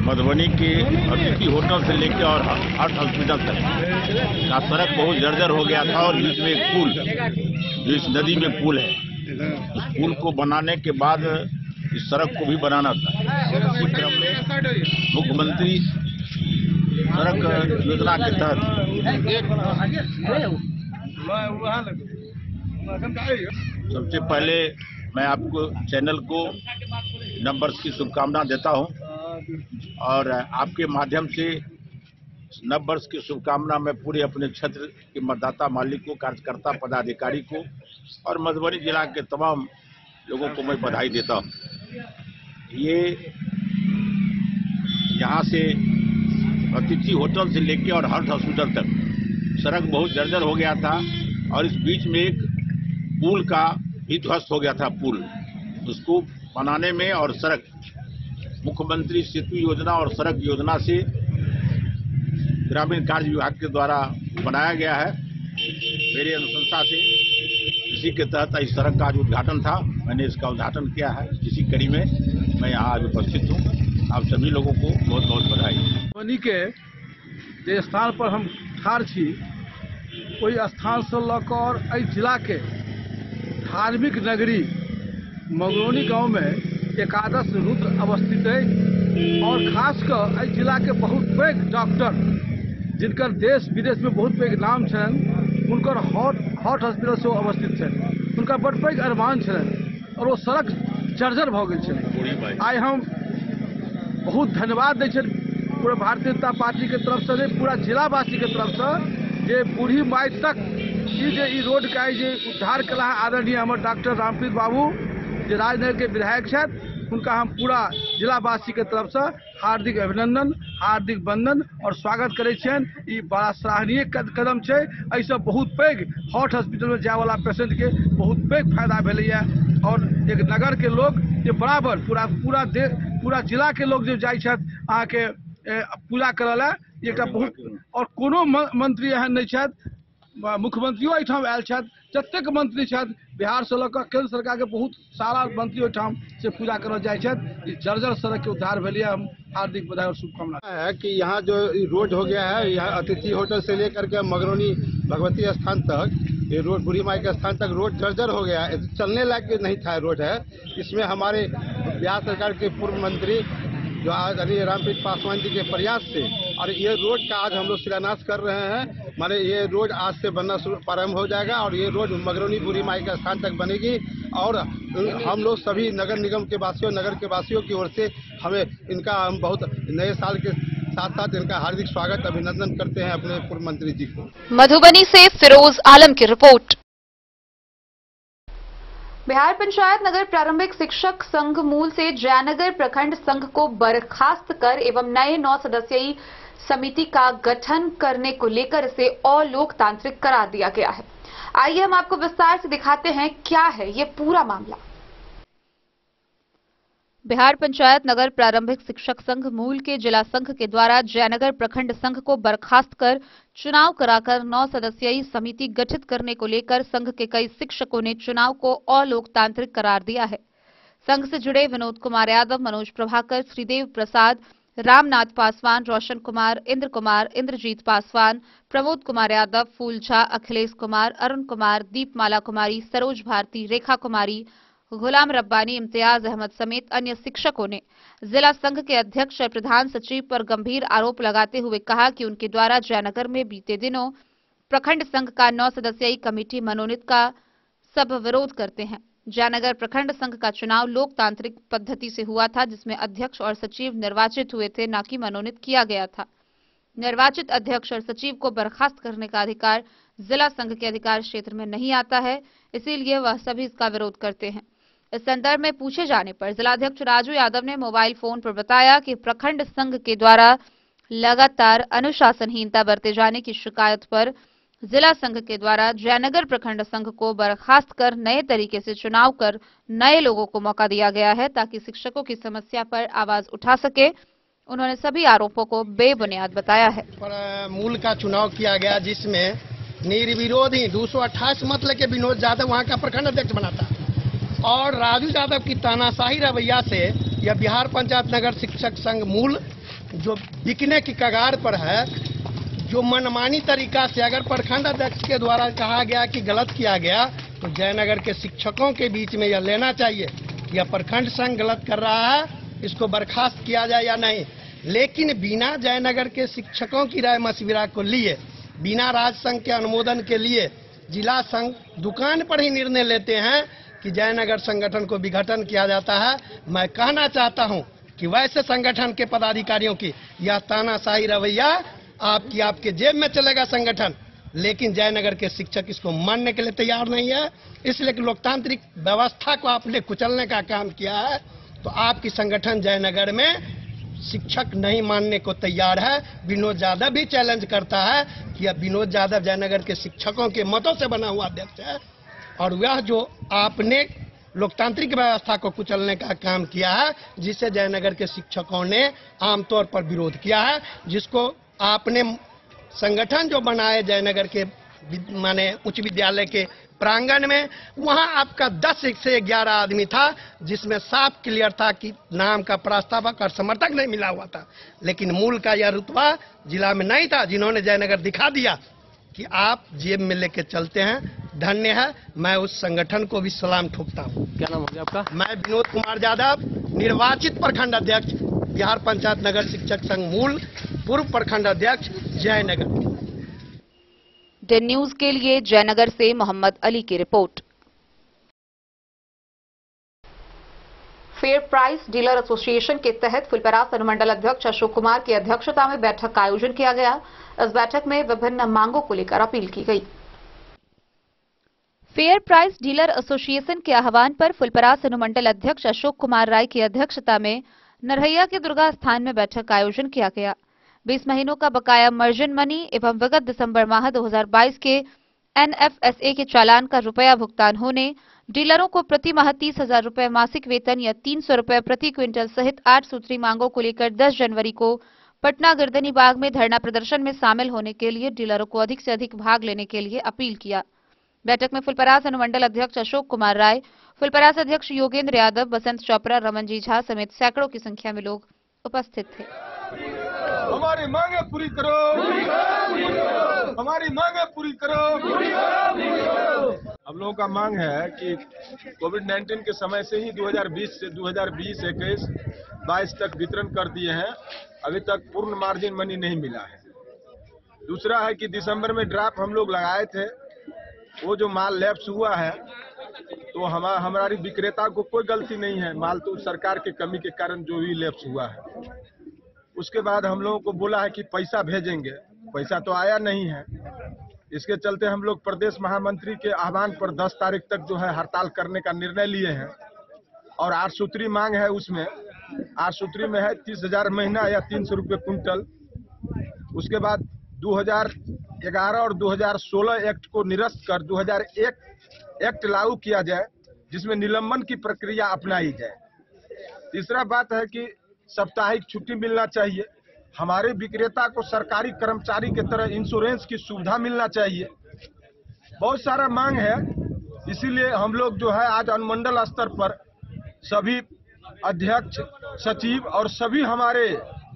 मधुबनी के अतिथि होटल से लेकर और हार्ट हॉस्पिटल तक का सड़क बहुत जर्जर हो गया था और बीच में एक पुल, जो इस नदी में पुल है, उस पुल को बनाने के बाद इस सड़क को भी बनाना था। इसी क्रम में मुख्यमंत्री सड़क योजना के तहत सबसे पहले मैं आपको चैनल को नववर्ष की शुभकामना देता हूं और आपके माध्यम से नववर्ष की शुभकामना मैं पूरे अपने क्षेत्र के मतदाता मालिक को, कार्यकर्ता, पदाधिकारी को और मधुबनी जिला के तमाम लोगों को मैं बधाई देता हूं। ये यहाँ से अतिथि होटल से लेके और हार्ट हॉस्पिटल तक सड़क बहुत जर्जर हो गया था और इस बीच में एक पुल का भी ध्वस्त हो गया था। पुल उसको बनाने में और सड़क मुख्यमंत्री सेतु योजना और सड़क योजना से ग्रामीण कार्य विभाग के द्वारा बनाया गया है। मेरी अनुशंसा से इसी के तहत इस सड़क का आज उद्घाटन था। मैंने इसका उद्घाटन किया है। इसी कड़ी में मैं यहाँ आज उपस्थित हूँ। आप सभी लोगों को बहुत बहुत बधाई। मधुबनी के जे स्थान पर हम ठाढ़ छी, ओहि स्थान से लकर जिला के धार्मिक नगरी मंगरौनी गांव में एकादश रुद्र अवस्थित है और खासकर जिला के बहुत पैघ डॉक्टर जिनकर देश विदेश में बहुत पैघ नाम छन, उनकर हार्ट हॉस्पिटल से अवस्थित है। उनका बड़ पैघ अरमान छन और वो सड़क जर्जर भ गेल छै। आइ हम बहुत धन्यवाद दै छै पूरा भारतीय जनता पार्टी के तरफ से, पूरा जिलावासी के तरफ से, जे बूढ़ी माई तक ई रोड का जे उद्धार कला आदरणीय हमर डॉक्टर रामप्रीत बाबू जे राजनगर के विधायक छथि, उनका हम पूरा जिलावासी के तरफ से हार्दिक अभिनंदन, हार्दिक वंदन और स्वागत करे छियनि। ई बड़ा सराहनीय कदम छै। ऐसे बहुत पैघ हार्ट हॉस्पिटल में जाए वाला पेशेंट के बहुत पैघ फायदा भेलैया और एक नगर के लोग जे बराबर पूरा जिला के लोग जो जाइ छथि अहाँ के पूजा करल एकटा बहुत, और कोनो मंत्री एहन नहीं छथि, मुख्यमंत्रियों एहिठाम आयल छथि, जतेक मंत्री छथि बिहार से लऽ कऽ केंद्र सरकार के बहुत सारा मंत्री ओहिठाम से पूजा करल जाइ छथि। जर्जर सड़क के उद्धार भेल। हम हार्दिक बधाई और शुभकामना है कि यहाँ जो रोड हो गया है, यहाँ अतिथि होटल से लेकर के मंगरौनी भगवती स्थान तक, ये रोड बूढ़ी माई के स्थान तक रोड जर्जर हो गया है, चलने लायक नहीं था रोड है। इसमें हमारे बिहार सरकार के पूर्व मंत्री जो आदरणीय रामप्रीत पासवान जी के प्रयास से और ये रोड का आज हम लोग शिलान्यास कर रहे हैं। माने ये रोड आज से बनना प्रारंभ हो जाएगा और ये रोड मंगरौनी बूढ़ी माई के स्थान तक बनेगी और हम लोग सभी नगर निगम के वासियों, नगर के वासियों की ओर से हमें इनका हम बहुत नए साल के साथ साथ इनका हार्दिक स्वागत, अभिनंदन करते हैं अपने पूर्व मंत्री जी को। मधुबनी से फिरोज आलम की रिपोर्ट। बिहार पंचायत नगर प्रारंभिक शिक्षक संघ मूल से जयनगर प्रखंड संघ को बर्खास्त कर एवं नए 9 सदस्यीय समिति का गठन करने को लेकर इसे अलोकतांत्रिक करार दिया गया है। आइए हम आपको विस्तार से दिखाते हैं क्या है ये पूरा मामला। बिहार पंचायत नगर प्रारंभिक शिक्षक संघ मूल के जिला संघ के द्वारा जयनगर प्रखंड संघ को बर्खास्त कर चुनाव कराकर 9 सदस्यीय समिति गठित करने को लेकर संघ के कई शिक्षकों ने चुनाव को अलोकतांत्रिक करार दिया है। संघ से जुड़े विनोद कुमार यादव, मनोज प्रभाकर, श्रीदेव प्रसाद, रामनाथ पासवान, रोशन कुमार, इंद्रजीत पासवान, प्रमोद कुमार यादव, फूल झा, अखिलेश कुमार, अरुण कुमार, दीपमाला कुमारी, सरोज भारती, रेखा कुमारी, गुलाम रब्बानी, इम्तियाज अहमद समेत अन्य शिक्षकों ने जिला संघ के अध्यक्ष और प्रधान सचिव पर गंभीर आरोप लगाते हुए कहा कि उनके द्वारा जयनगर में बीते दिनों प्रखंड संघ का 9 सदस्यीय कमेटी मनोनीत का सब विरोध करते हैं। जयनगर प्रखंड संघ का चुनाव लोकतांत्रिक पद्धति से हुआ था, जिसमें अध्यक्ष और सचिव निर्वाचित हुए थे, न कि मनोनीत किया गया था। निर्वाचित अध्यक्ष और सचिव को बर्खास्त करने का अधिकार जिला संघ के अधिकार क्षेत्र में नहीं आता है, इसीलिए वह सभी इसका विरोध करते हैं। इस संदर्भ में पूछे जाने पर जिलाध्यक्ष राजू यादव ने मोबाइल फोन पर बताया कि प्रखंड संघ के द्वारा लगातार अनुशासनहीनता बरते जाने की शिकायत पर जिला संघ के द्वारा जयनगर प्रखंड संघ को बर्खास्त कर नए तरीके से चुनाव कर नए लोगों को मौका दिया गया है, ताकि शिक्षकों की समस्या पर आवाज उठा सके। उन्होंने सभी आरोपों को बेबुनियाद बताया है। मूल का चुनाव किया गया, जिसमें निर्विरोधी 228 मत लेके विनोद यादव वहाँ का प्रखंड अध्यक्ष बना था और राजू यादव की तानाशाही रवैया से यह बिहार पंचायत नगर शिक्षक संघ मूल जो बिकने की कगार पर है, जो मनमानी तरीका से अगर प्रखंड अध्यक्ष के द्वारा कहा गया कि गलत किया गया तो जयनगर के शिक्षकों के बीच में यह लेना चाहिए, यह प्रखंड संघ गलत कर रहा है, इसको बर्खास्त किया जाए या नहीं। लेकिन बिना जयनगर के शिक्षकों की राय मशविरा को लिए, बिना राज्य संघ के अनुमोदन के लिए जिला संघ दुकान पर ही निर्णय लेते हैं कि जयनगर संगठन को विघटन किया जाता है। मैं कहना चाहता हूं कि वैसे संगठन के पदाधिकारियों की यह तानाशाही रवैया आपके जेब में चलेगा संगठन, लेकिन जयनगर के शिक्षक इसको मानने के लिए तैयार नहीं है। इसलिए कि लोकतांत्रिक व्यवस्था को आपने कुचलने का काम किया है, तो आपकी संगठन जयनगर में शिक्षक नहीं मानने को तैयार है। विनोद यादव भी चैलेंज करता है कि अब विनोद यादव जयनगर के शिक्षकों के मतों से बना हुआ अध्यक्ष है और वह जो आपने लोकतांत्रिक व्यवस्था को कुचलने का काम किया है, जिसे जयनगर के शिक्षकों ने आमतौर पर विरोध किया है, जिसको आपने संगठन जो बनाए जयनगर के माने उच्च विद्यालय के प्रांगण में, वहां आपका 10 से 11 आदमी था, जिसमें साफ क्लियर था कि नाम का प्रस्तावक और समर्थक नहीं मिला हुआ था। लेकिन मूल का यह रुतबा जिला में नहीं था, जिन्होंने जयनगर दिखा दिया कि आप जेब में लेके चलते हैं। धन्य है, मैं उस संगठन को भी सलाम ठोकता हूँ। क्या नाम हो गया आपका? मैं विनोद कुमार यादव, निर्वाचित प्रखंड अध्यक्ष, बिहार पंचायत नगर शिक्षक संघ मूल, पूर्व प्रखंड अध्यक्ष, जयनगर। डेन न्यूज के लिए जयनगर से मोहम्मद अली की report. Fair price dealer association के तहत फुलपरास अनुमंडल अध्यक्ष अशोक कुमार की अध्यक्षता में बैठक का आयोजन किया गया। इस बैठक में विभिन्न मांगों को लेकर अपील की गई। फेयर प्राइस डीलर एसोसिएशन के आह्वान पर फुलपरास अनुमंडल अध्यक्ष अशोक कुमार राय की अध्यक्षता में नरहैया के दुर्गा स्थान में बैठक का आयोजन किया गया। 20 महीनों का बकाया मर्जन मनी एवं विगत दिसंबर माह 2022 के NFSA के चालान का रुपया भुगतान होने, डीलरों को प्रति माह 30,000 रुपए मासिक वेतन या 300 रुपए प्रति क्विंटल सहित 8 सूत्री मांगों को लेकर 10 जनवरी को पटना गिरदनी बाग में धरना प्रदर्शन में शामिल होने के लिए डीलरों को अधिक से अधिक भाग लेने के लिए अपील किया। बैठक में फुलपरास अनुमंडल अध्यक्ष अशोक कुमार राय, फुलपरास अध्यक्ष योगेंद्र यादव, बसंत चोपड़ा, रमन जी झा समेत सैकड़ों की संख्या में लोग उपस्थित थे। हमारी मांगे पूरी करो, हमारी मांगे पूरी करो। हम लोगों का मांग है कि कोविड-19 के समय से ही 2020 से 2020, 21, 22 तक वितरण कर दिए हैं, अभी तक पूर्ण मार्जिन मनी नहीं मिला है। दूसरा है कि दिसंबर में ड्राफ्ट हम लोग लगाए थे, वो जो माल लैप्स हुआ है तो हमारी विक्रेता को कोई गलती नहीं है, माल तो सरकार के कमी के कारण जो भी लैप्स हुआ है। उसके बाद हम लोगों को बोला है कि पैसा भेजेंगे, पैसा तो आया नहीं है। इसके चलते हम लोग प्रदेश महामंत्री के आह्वान पर 10 तारीख तक जो है हड़ताल करने का निर्णय लिए हैं और 8 सूत्री मांग है। उसमें 8 सूत्री में है 30,000 महीना या 300 रुपये कुंटल। उसके बाद 2011 और 2016 एक्ट को निरस्त कर 2001 एक्ट लागू किया जाए, जिसमें निलंबन की प्रक्रिया अपनाई जाए। तीसरा बात है कि साप्ताहिक छुट्टी मिलना चाहिए। हमारे विक्रेता को सरकारी कर्मचारी की तरह इंश्योरेंस की सुविधा मिलना चाहिए। बहुत सारा मांग है, इसीलिए हम लोग जो है आज अनुमंडल स्तर पर सभी अध्यक्ष, सचिव और सभी हमारे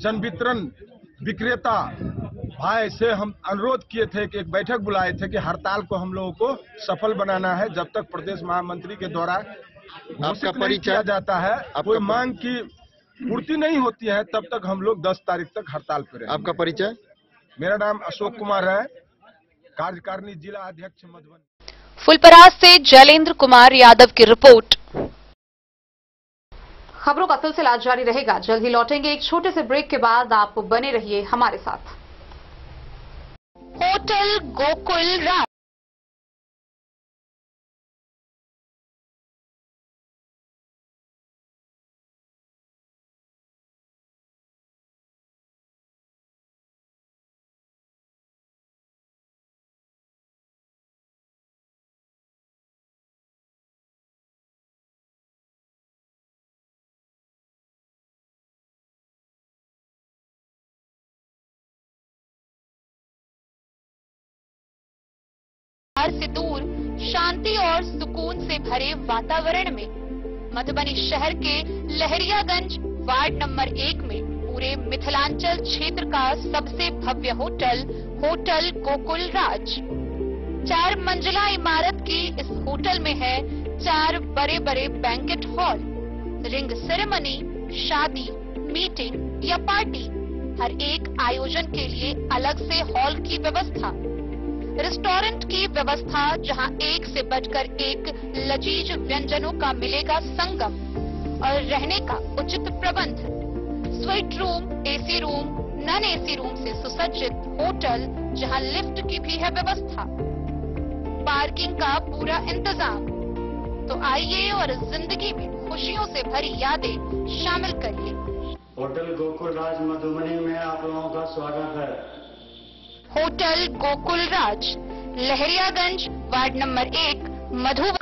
जन वितरण विक्रेता भाई से हम अनुरोध किए थे कि एक बैठक बुलाए थे कि हड़ताल को हम लोगों को सफल बनाना है। जब तक प्रदेश महामंत्री के द्वारा आपका परिचय किया जाता है, कोई मांग की पूर्ति नहीं होती है, तब तक हम लोग 10 तारीख तक हड़ताल पर रहेंगे। आपका परिचय? मेरा नाम अशोक कुमार है, कार्यकारिणी जिला अध्यक्ष मधुबनी। फुलपरास से जैलेंद्र कुमार यादव की रिपोर्ट। खबरों का सिलसिला जारी रहेगा, जल्द ही लौटेंगे एक छोटे से ब्रेक के बाद। आप बने रहिए हमारे साथ। होटल गोकुल राज से दूर शांति और सुकून से भरे वातावरण में मधुबनी शहर के लहरियागंज वार्ड नंबर 1 में पूरे मिथिलांचल क्षेत्र का सबसे भव्य होटल होटल गोकुल राज 4 मंजिला इमारत की इस होटल में है 4 बड़े बड़े बैंकेट हॉल, रिंग सेरेमनी, शादी, मीटिंग या पार्टी, हर एक आयोजन के लिए अलग से हॉल की व्यवस्था, रेस्टोरेंट की व्यवस्था जहां एक से बढ़कर एक लजीज व्यंजनों का मिलेगा संगम और रहने का उचित प्रबंध, suite room, AC room, non AC room से सुसज्जित होटल जहां लिफ्ट की भी है व्यवस्था, पार्किंग का पूरा इंतजाम। तो आइए और जिंदगी में खुशियों से भरी यादें शामिल करिए। होटल गोकुल राज मधुबनी में आप लोगों का स्वागत है। होटल गोकुल राज, Lahariaganj, ward number 1, Madhubani.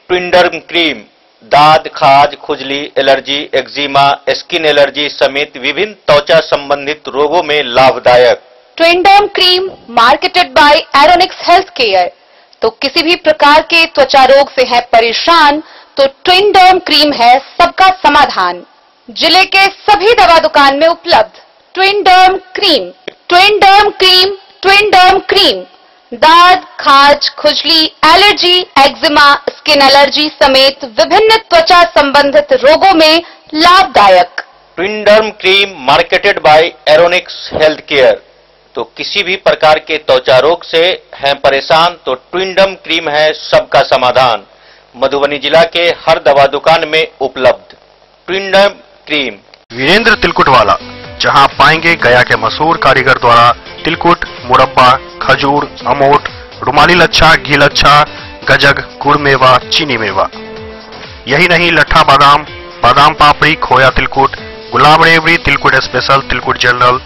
ट्विंडर्म cream दाद, खाज, खुजली, एलर्जी, एक्जिमा, स्किन एलर्जी समेत विभिन्न त्वचा संबंधित रोगों में लाभदायक। Twinderm cream marketed by Aronix health care. तो किसी भी प्रकार के त्वचा रोग से है परेशान तो ट्विंडर्म क्रीम है सबका समाधान। जिले के सभी दवा दुकान में उपलब्ध ट्विंडर्म क्रीम। ट्विंडर्म क्रीम, ट्विंडर्म क्रीम दाद, खाज, खुजली, एलर्जी, एक्जिमा, स्किन एलर्जी समेत विभिन्न त्वचा संबंधित रोगों में लाभदायक। Twinderm cream marketed by Aronix health care. तो किसी भी प्रकार के त्वचा रोग से हैं परेशान तो ट्विंडर्म क्रीम है सबका समाधान। मधुबनी जिला के हर दवा दुकान में उपलब्ध ट्विंडर्म क्रीम। वीरेंद्र तिलकुट वाला, जहां पाएंगे गया के मशहूर कारीगर द्वारा तिलकुट, मुरब्बा, खजूर, अमोट, रुमाली लच्छा, घी लच्छा, गजक, गुड़ मेवा, चीनी मेवा। यही नहीं, लट्ठा बादाम, बादाम पापड़ी, खोया तिलकुट, गुलाब रेवड़ी, तिलकुट स्पेशल, तिलकुट जनरल,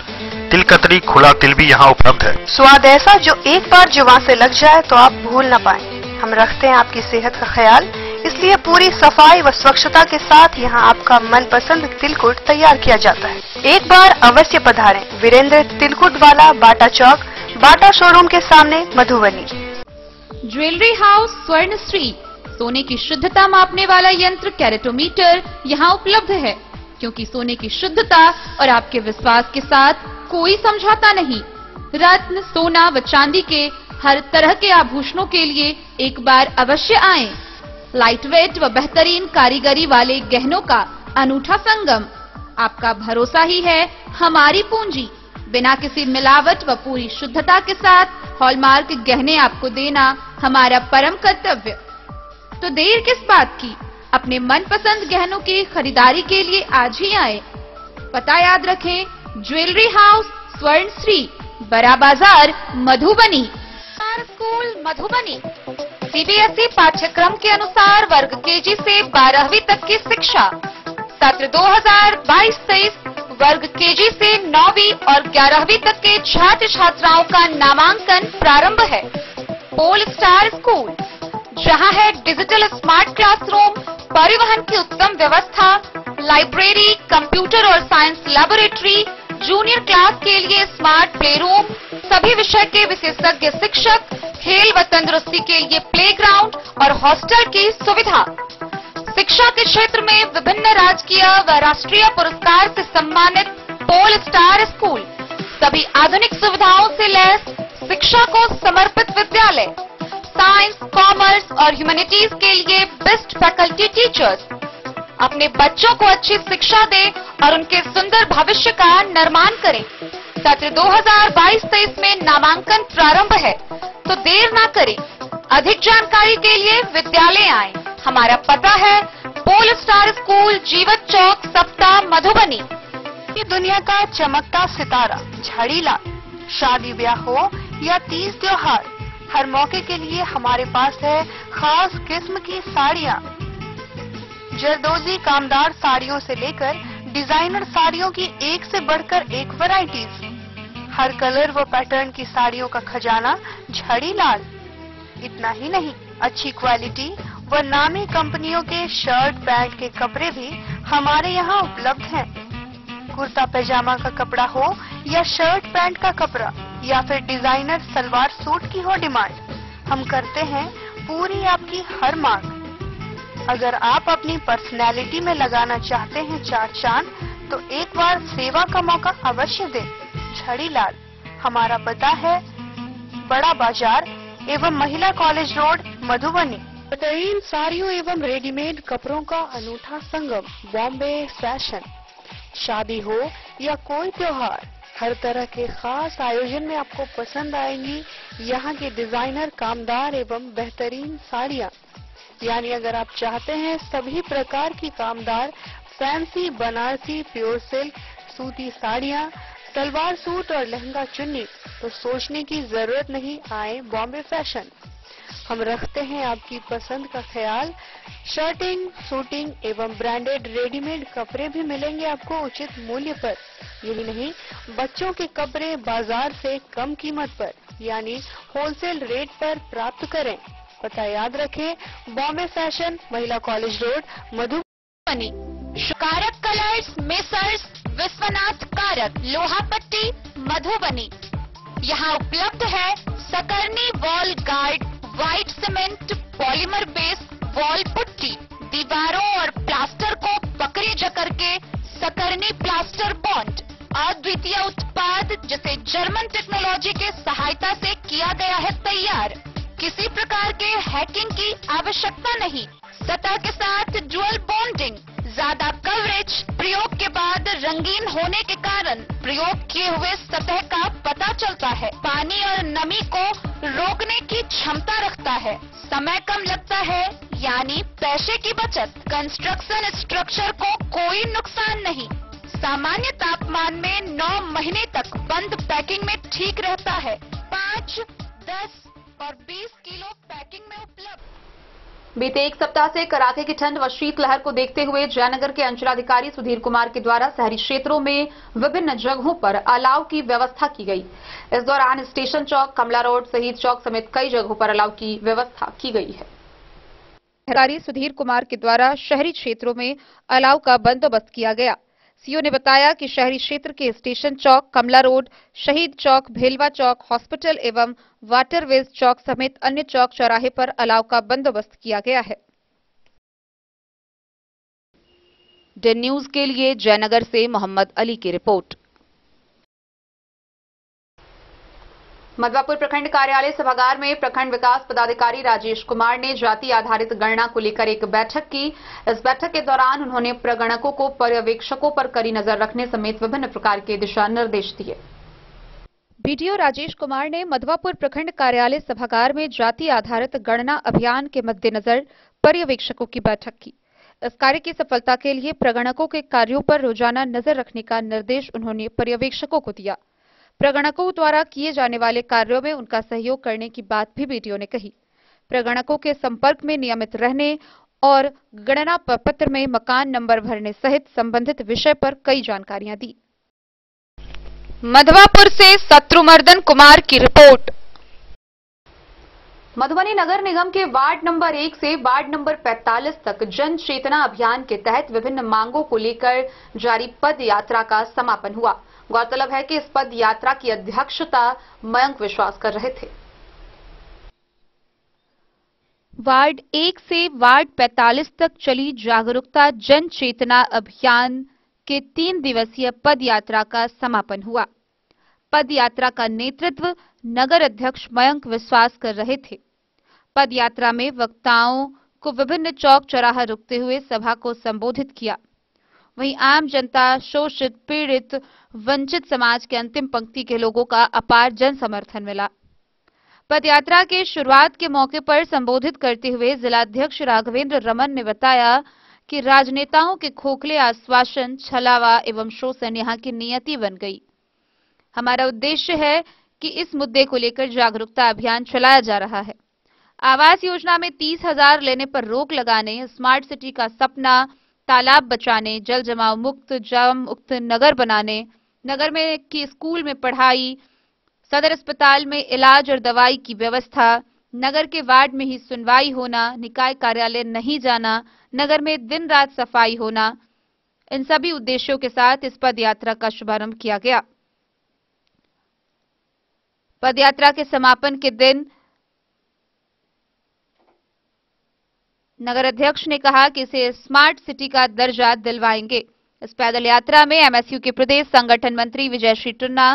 तिलकतरी, खुला तिल भी यहाँ उपलब्ध है। स्वाद ऐसा जो एक बार जुबान से लग जाए तो आप भूल न पाएं। हम रखते हैं आपकी सेहत का ख्याल, इसलिए पूरी सफाई व स्वच्छता के साथ यहाँ आपका मनपसंद तिलकुट तैयार किया जाता है। एक बार अवश्य पधारें। वीरेंद्र तिलकुट वाला, बाटा चौक, बाटा शोरूम के सामने, मधुबनी। ज्वेलरी हाउस स्वर्णश्री, सोने की शुद्धता मापने वाला यंत्र कैरेटोमीटर यहाँ उपलब्ध है, क्योंकि सोने की शुद्धता और आपके विश्वास के साथ कोई समझौता नहीं। रत्न, सोना व चांदी के हर तरह के आभूषणों के लिए एक बार अवश्य आएं। लाइट वेट व बेहतरीन कारीगरी वाले गहनों का अनूठा संगम। आपका भरोसा ही है हमारी पूंजी। बिना किसी मिलावट व पूरी शुद्धता के साथ हॉलमार्क गहने आपको देना हमारा परम कर्तव्य। तो देर किस बात की, अपने मनपसंद गहनों की खरीदारी के लिए आज ही आए। पता याद रखें, ज्वेलरी हाउस स्वर्णश्री, बड़ा बाजार, मधुबनी। स्कूल मधुबनी सीबीएसई पाठ्यक्रम के अनुसार वर्ग केजी से 12वीं तक की शिक्षा। सत्र 2022-23 वर्ग केजी से 9वीं और 11वीं तक के छात्र छात्राओं का नामांकन प्रारंभ है। पोल स्टार स्कूल, जहां है डिजिटल स्मार्ट क्लासरूम, परिवहन की उत्तम व्यवस्था, लाइब्रेरी, कंप्यूटर और साइंस लैबोरेटरी, जूनियर क्लास के लिए स्मार्ट प्लेरूम, सभी विषय के विशेषज्ञ शिक्षक, खेल व तंदुरुस्ती के लिए प्लेग्राउंड और हॉस्टल की सुविधा। शिक्षा के क्षेत्र में विभिन्न राजकीय व राष्ट्रीय पुरस्कार से सम्मानित पोल स्टार स्कूल, सभी आधुनिक सुविधाओं से लैस शिक्षा को समर्पित विद्यालय, साइंस, कॉमर्स और ह्यूमैनिटीज के लिए बेस्ट फैकल्टी टीचर्स। अपने बच्चों को अच्छी शिक्षा दें और उनके सुंदर भविष्य का निर्माण करें। सत्र 2022-23 में नामांकन प्रारंभ है, तो देर ना करें। अधिक जानकारी के लिए विद्यालय आएं। हमारा पता है पोल स्टार स्कूल, जीवत चौक, सप्ताह, मधुबनी। ये दुनिया का चमकता सितारा झाड़ीलाल। शादी ब्याह हो या तीज त्योहार, हर मौके के लिए हमारे पास है खास किस्म की साड़ियाँ। जरदोजी कामदार साड़ियों से लेकर डिजाइनर साड़ियों की एक से बढ़कर एक वैरायटीज। हर कलर व पैटर्न की साड़ियों का खजाना झाड़ीलाल। इतना ही नहीं, अच्छी क्वालिटी व नामी कंपनियों के शर्ट पैंट के कपड़े भी हमारे यहाँ उपलब्ध हैं। कुर्ता पैजामा का कपड़ा हो या शर्ट पैंट का कपड़ा या फिर डिजाइनर सलवार सूट की हो डिमांड, हम करते हैं पूरी आपकी हर मांग। अगर आप अपनी पर्सनैलिटी में लगाना चाहते हैं चार चांद, तो एक बार सेवा का मौका अवश्य दें। झाड़ीलाल। हमारा पता है बड़ा बाजार एवं महिला कॉलेज रोड, मधुबनी। बेहतरीन साड़ियों एवं रेडीमेड कपड़ों का अनूठा संगम, बॉम्बे फैशन। शादी हो या कोई त्योहार, हर तरह के खास आयोजन में आपको पसंद आएंगी यहाँ के डिजाइनर, कामदार एवं बेहतरीन साड़ियाँ। यानी अगर आप चाहते हैं सभी प्रकार की कामदार, फैंसी, बनारसी, प्योर सिल्क, सूती साड़ियाँ, सलवार सूट और लहंगा चुन्नी, तो सोचने की जरूरत नहीं, आए बॉम्बे फैशन। हम रखते हैं आपकी पसंद का ख्याल। शर्टिंग, सूटिंग एवं ब्रांडेड रेडीमेड कपड़े भी मिलेंगे आपको उचित मूल्य पर। यही नहीं, बच्चों के कपड़े बाजार से कम कीमत पर यानी होलसेल रेट पर प्राप्त करें। पता याद रखें, बॉम्बे फैशन, महिला कॉलेज रोड, मधुबनी। कारक कलर्स, मेसर्स विश्वनाथ कारक, लोहापट्टी, मधुबनी। यहाँ उपलब्ध है सकरनी wall guard, white cement, polymer base wall putty. दीवारों और प्लास्टर को पकड़ी जकड़ के सकरनी प्लास्टर बॉन्ड। अद्वितीय उत्पाद जिसे जर्मन टेक्नोलॉजी के सहायता से किया गया है तैयार। किसी प्रकार के हैकिंग की आवश्यकता नहीं। सतह के साथ डुअल बॉन्डिंग, ज्यादा कवरेज, प्रयोग के बाद रंगीन होने के कारण प्रयोग किए हुए सतह का पता चलता है। पानी और नमी को रोकने की क्षमता रखता है। समय कम लगता है, यानी पैसे की बचत। कंस्ट्रक्शन स्ट्रक्चर को कोई नुकसान नहीं। सामान्य तापमान में 9 महीने तक बंद पैकिंग में ठीक रहता है। 5, 10 और 20 किलो पैकिंग में उपलब्ध। बीते एक सप्ताह से कड़ाके की ठंड व शीतलहर को देखते हुए जयनगर के अंचलाधिकारी सुधीर कुमार के द्वारा शहरी क्षेत्रों में विभिन्न जगहों पर अलाव की व्यवस्था की गई। इस दौरान स्टेशन चौक, कमला रोड, शहीद चौक समेत कई जगहों पर अलाव की व्यवस्था की गई है। अधिकारी सुधीर कुमार के द्वारा शहरी क्षेत्रों में अलाव का बंदोबस्त किया गया। सीओ ने बताया कि शहरी क्षेत्र के स्टेशन चौक, कमला रोड, शहीद चौक, भेलवा चौक, हॉस्पिटल एवं वाटरवेज चौक समेत अन्य चौक चौराहे पर अलाव का बंदोबस्त किया गया है। डेन न्यूज के लिए जयनगर से मोहम्मद अली की रिपोर्ट। मधवापुर प्रखंड कार्यालय सभागार में प्रखंड विकास पदाधिकारी राजेश कुमार ने जाति आधारित गणना को लेकर एक बैठक की। इस बैठक के दौरान उन्होंने प्रगणकों को पर्यवेक्षकों पर कड़ी नजर रखने समेत विभिन्न प्रकार के दिशा निर्देश दिए। बीडीओ राजेश कुमार ने मधवापुर प्रखंड कार्यालय सभागार में जाति आधारित गणना अभियान के मद्देनजर पर्यवेक्षकों की बैठक की। इस कार्य की सफलता के लिए प्रगणकों के कार्यों पर रोजाना नजर रखने का निर्देश उन्होंने पर्यवेक्षकों को दिया। प्रगणकों द्वारा किए जाने वाले कार्यों में उनका सहयोग करने की बात भी बीडीओ ने कही। प्रगणकों के संपर्क में नियमित रहने और गणना पत्र में मकान नंबर भरने सहित संबंधित विषय पर कई जानकारियां दी। मधवापुर से शत्रुमर्दन कुमार की रिपोर्ट। मधुबनी नगर निगम के वार्ड नंबर 1 से वार्ड नंबर 45 तक जन चेतना अभियान के तहत विभिन्न मांगों को लेकर जारी पद यात्रा का समापन हुआ। गौरतलब है कि इस पद यात्रा की अध्यक्षता मयंक विश्वास कर रहे थे। वार्ड 1 से वार्ड 45 तक चली जागरूकता जन चेतना अभियान के 3 दिवसीय पद यात्रा का समापन हुआ। पद यात्रा का नेतृत्व नगर अध्यक्ष मयंक विश्वास कर रहे थे। पद यात्रा में वक्ताओं को विभिन्न चौक चौराहा रुकते हुए सभा को संबोधित किया। वहीं आम जनता, शोषित, पीड़ित, वंचित समाज के अंतिम पंक्ति के लोगों का अपार जन समर्थन मिला। पदयात्रा के शुरुआत के मौके पर संबोधित करते हुए जिलाध्यक्ष राघवेंद्र रमन ने बताया कि राजनेताओं के खोखले आश्वासन, छलावा एवं शोषण यहाँ की नियति बन गई। हमारा उद्देश्य है कि इस मुद्दे को लेकर जागरूकता अभियान चलाया जा रहा है। आवास योजना में 30,000 लेने पर रोक लगाने, स्मार्ट सिटी का सपना, तालाब बचाने, जल जमाव मुक्त, जाम मुक्त नगर बनाने, नगर में की स्कूल में पढ़ाई, सदर अस्पताल में इलाज और दवाई की व्यवस्था, नगर के वार्ड में ही सुनवाई होना, निकाय कार्यालय नहीं जाना, नगर में दिन रात सफाई होना, इन सभी उद्देश्यों के साथ इस पद यात्रा का शुभारंभ किया गया। पद यात्रा के समापन के दिन नगर अध्यक्ष ने कहा कि इसे स्मार्ट सिटी का दर्जा दिलवाएंगे। इस पैदल यात्रा में एमएसयू के प्रदेश संगठन मंत्री विजयश्री टुन्ना,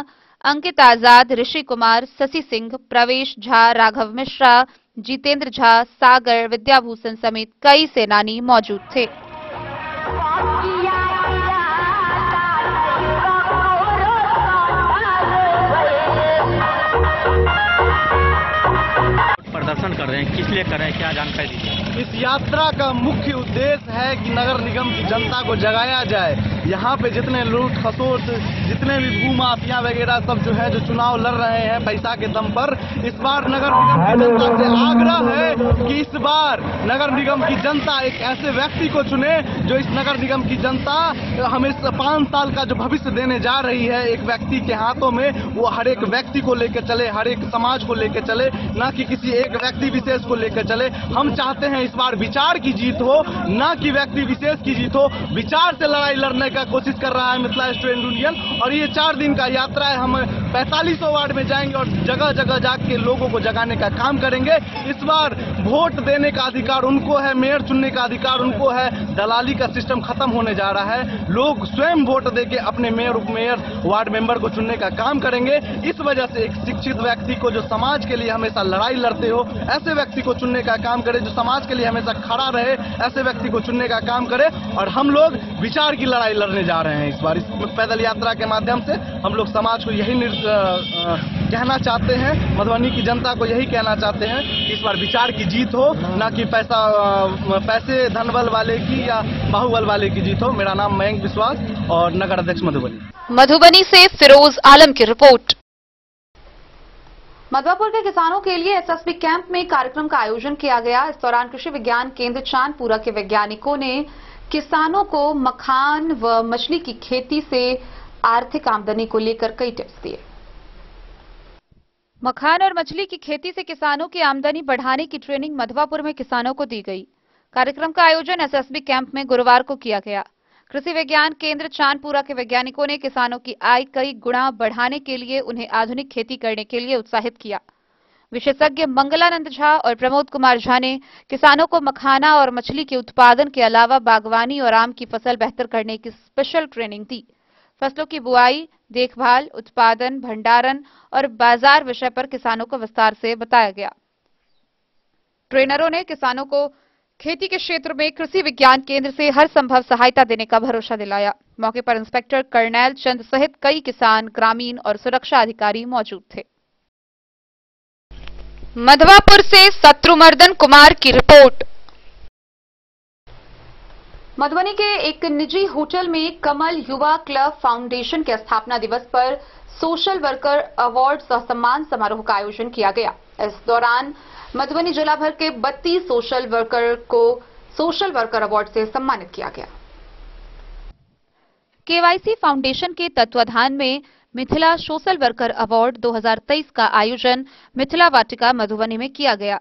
अंकित आजाद, ऋषि कुमार, शशि सिंह, प्रवेश झा, राघव मिश्रा, जितेंद्र झा, सागर, विद्याभूषण समेत कई सेनानी मौजूद थे। प्रदर्शन कर रहे हैं, किस लिए कर रहे हैं, क्या जानकारी दीजिए। इस यात्रा का मुख्य उद्देश्य है कि नगर निगम की जनता को जगाया जाए। यहाँ पे जितने लूट खसोट, जितने भी भूमाफिया वगैरह सब जो है, जो चुनाव लड़ रहे हैं पैसा के दम पर, इस बार नगर निगम की जनता से आग्रह है कि इस बार नगर निगम की जनता एक ऐसे व्यक्ति को चुने जो इस नगर निगम की जनता हमें 5 साल का जो भविष्य देने जा रही है एक व्यक्ति के हाथों में, वो हर एक व्यक्ति को लेकर चले, हर एक समाज को लेकर चले, ना कि किसी एक व्यक्ति विशेष को लेकर चले। हम चाहते हैं इस बार विचार की जीत हो, ना कि व्यक्ति विशेष की जीत हो। विचार से लड़ाई लड़ने का कोशिश कर रहा है मिथिला स्टूडेंट यूनियन, और ये 4 दिन का यात्रा है। हम 4500 वार्ड में जाएंगे और जगह जगह जाके लोगों को जगाने का काम करेंगे। इस बार वोट देने का अधिकार उनको है, मेयर चुनने का अधिकार उनको है। दलाली का सिस्टम खत्म होने जा रहा है। लोग स्वयं वोट देके अपने मेयर, उपमेयर, वार्ड मेंबर को चुनने का काम करेंगे। इस वजह से एक शिक्षित व्यक्ति को, जो समाज के लिए हमेशा लड़ाई लड़ते हो, ऐसे व्यक्ति को चुनने का काम करे, जो समाज के लिए हमेशा खड़ा रहे, ऐसे व्यक्ति को चुनने का काम करे। और हम लोग विचार की लड़ाई लड़ने जा रहे हैं इस बार। इस पैदल यात्रा के माध्यम से हम लोग समाज को यही कहना चाहते हैं, मधुबनी की जनता को यही कहना चाहते हैं कि इस बार विचार की जीत हो, ना कि पैसे धनबल वाले की या बाहुबल वाले की जीत हो। मेरा नाम मयंक विश्वास और नगर अध्यक्ष मधुबनी से फिरोज आलम की रिपोर्ट। मधवापुर के किसानों के लिए एसएसबी कैंप में कार्यक्रम का आयोजन किया गया। इस दौरान कृषि विज्ञान केंद्र चांदपुरा के वैज्ञानिकों ने किसानों को मखान व मछली की खेती से आर्थिक आमदनी को लेकर कई टिप्स दिए। मखान और मछली की खेती से किसानों की आमदनी बढ़ाने की ट्रेनिंग मधवापुर में किसानों को दी गई। कार्यक्रम का आयोजन एसएसबी कैंप में गुरुवार को किया गया। कृषि विज्ञान केंद्र चांदपुरा के वैज्ञानिकों ने किसानों की आय कई गुना बढ़ाने के लिए उन्हें आधुनिक खेती करने के लिए उत्साहित किया। विशेषज्ञ मंगलानंद झा और प्रमोद कुमार झा ने किसानों को मखाना और मछली के उत्पादन के अलावा बागवानी और आम की फसल बेहतर करने की स्पेशल ट्रेनिंग दी। फसलों की बुआई, देखभाल, उत्पादन, भंडारण और बाजार विषय पर किसानों को विस्तार से बताया गया। ट्रेनरों ने किसानों को खेती के क्षेत्र में कृषि विज्ञान केंद्र से हर संभव सहायता देने का भरोसा दिलाया। मौके पर इंस्पेक्टर कर्नैल चंद सहित कई किसान, ग्रामीण और सुरक्षा अधिकारी मौजूद थे। मधवापुर से शत्रुमर्दन कुमार की रिपोर्ट। मधुबनी के एक निजी होटल में कमल युवा क्लब फाउंडेशन के स्थापना दिवस पर सोशल वर्कर अवार्ड सह सम्मान समारोह का आयोजन किया गया। इस दौरान मधुबनी जिला भर के 32 सोशल वर्कर को सोशल वर्कर अवार्ड से सम्मानित किया गया। केवाईसी फाउंडेशन के तत्वाधान में मिथिला सोशल वर्कर अवार्ड 2023 का आयोजन मिथिला वाटिका मधुबनी में किया गया।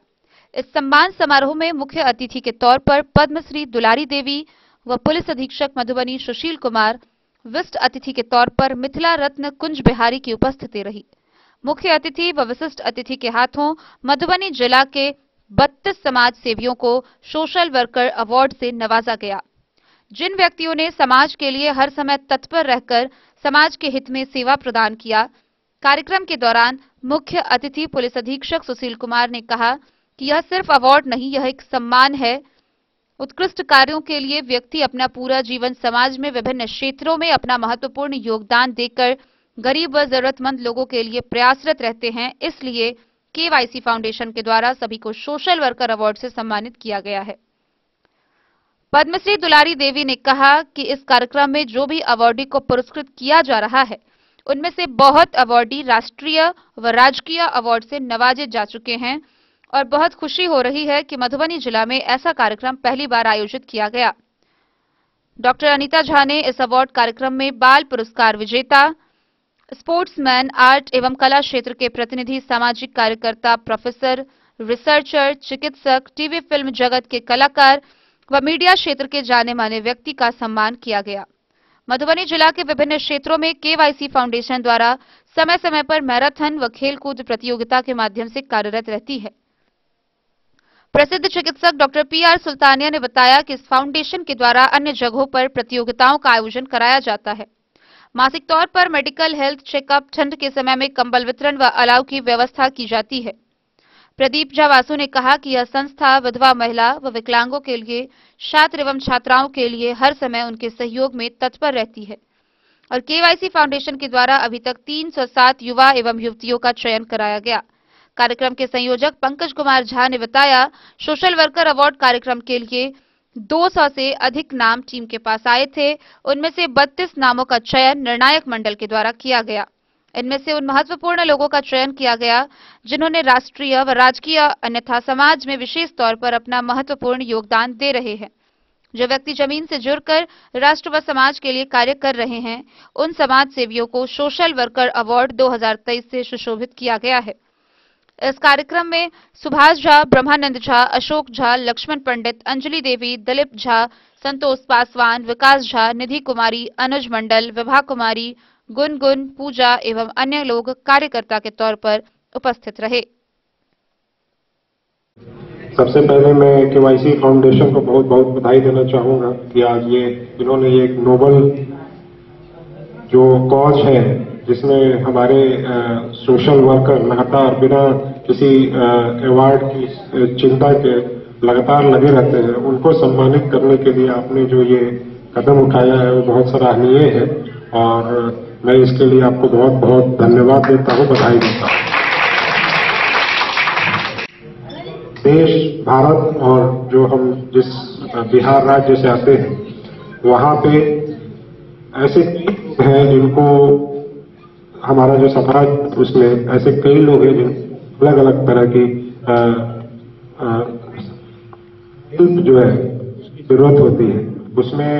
इस सम्मान समारोह में मुख्य अतिथि के तौर पर पद्मश्री दुलारी देवी व पुलिस अधीक्षक मधुबनी सुशील कुमार, विशिष्ट अतिथि के तौर पर मिथिला रत्न कुंज बिहारी की उपस्थिति रही। मुख्य अतिथि व विशिष्ट अतिथि के हाथों मधुबनी जिला के 32 समाज सेवियों को सोशल वर्कर अवार्ड से नवाजा गया। जिन व्यक्तियों ने समाज के लिए हर समय तत्पर रहकर समाज के हित में सेवा प्रदान किया। कार्यक्रम के दौरान मुख्य अतिथि पुलिस अधीक्षक सुशील कुमार ने कहा कि यह सिर्फ अवार्ड नहीं, यह एक सम्मान है। उत्कृष्ट कार्यों के लिए व्यक्ति अपना पूरा जीवन समाज में विभिन्न क्षेत्रों में अपना महत्वपूर्ण योगदान देकर गरीब व जरूरतमंद लोगों के लिए प्रयासरत रहते हैं। इसलिए केवाईसी फाउंडेशन के द्वारा सभी को सोशल वर्कर अवार्ड से सम्मानित किया गया है। पद्मश्री दुलारी देवी ने कहा कि इस कार्यक्रम में जो भी अवार्डी को पुरस्कृत किया जा रहा है, उनमें से बहुत अवार्डी राष्ट्रीय व राजकीय अवार्ड से नवाजे जा चुके हैं और बहुत खुशी हो रही है कि मधुबनी जिला में ऐसा कार्यक्रम पहली बार आयोजित किया गया। डॉक्टर अनीता झा ने इस अवार्ड कार्यक्रम में बाल पुरस्कार विजेता, स्पोर्ट्समैन, आर्ट एवं कला क्षेत्र के प्रतिनिधि, सामाजिक कार्यकर्ता, प्रोफेसर, रिसर्चर, चिकित्सक, टीवी फिल्म जगत के कलाकार व मीडिया क्षेत्र के जाने माने व्यक्ति का सम्मान किया गया। मधुबनी जिला के विभिन्न क्षेत्रों में केवाईसी फाउंडेशन द्वारा समय समय पर मैराथन व खेलकूद प्रतियोगिता के माध्यम से कार्यरत रहती है। प्रसिद्ध चिकित्सक डॉक्टर पीआर सुल्तानिया ने बताया कि इस फाउंडेशन के द्वारा अन्य जगहों पर प्रतियोगिताओं का आयोजन कराया जाता है। मासिक तौर पर मेडिकल हेल्थ चेकअप, ठंड के समय में कंबल वितरण व अलाव की व्यवस्था की जाती है। प्रदीप झा वासु ने कहा कि यह संस्था विधवा महिला व विकलांगों के लिए, छात्र एवं छात्राओं के लिए हर समय उनके सहयोग में तत्पर रहती है और केवाईसी फाउंडेशन के द्वारा अभी तक 307 युवा एवं युवतियों का चयन कराया गया। कार्यक्रम के संयोजक पंकज कुमार झा ने बताया, सोशल वर्कर अवार्ड कार्यक्रम के लिए 200 से अधिक नाम टीम के पास आए थे। उनमें से 32 नामों का चयन निर्णायक मंडल के द्वारा किया गया। इनमें से उन महत्वपूर्ण लोगों का चयन किया गया जिन्होंने राष्ट्रीय व राजकीय अन्यथा समाज में विशेष तौर पर अपना महत्वपूर्ण योगदान दे रहे हैं। जो व्यक्ति जमीन से जुड़कर राष्ट्र व समाज के लिए कार्य कर रहे हैं, उन समाज सेवियों को सोशल वर्कर अवार्ड 2023 से सुशोभित किया गया है। इस कार्यक्रम में सुभाष झा, ब्रह्मानंद झा, अशोक झा, लक्ष्मण पंडित, अंजलि देवी, दिलीप झा, संतोष पासवान, विकास झा, निधि कुमारी, अनुज मंडल, विभा कुमारी, गुनगुन, पूजा एवं अन्य लोग कार्यकर्ता के तौर पर उपस्थित रहे। सबसे पहले मैं केवाईसी फाउंडेशन को बहुत बहुत बधाई देना चाहूंगा कि आज इन्होंने एक नोबल जो कॉज है, जिसमें हमारे सोशल वर्कर लगातार बिना किसी अवार्ड की चिंता के लगातार लगे रहते हैं, उनको सम्मानित करने के लिए आपने जो ये कदम उठाया है वो बहुत सराहनीय है और मैं इसके लिए आपको बहुत बहुत धन्यवाद देता हूँ, बधाई देता हूँ। देश, भारत और जो हम जिस बिहार राज्य से आते हैं, वहाँ पे ऐसे हैं जिनको हमारा जो समाज, उसमें ऐसे कई लोग हैं जिन अलग अलग तरह की हेल्प जो है जरूरत होती है। उसमें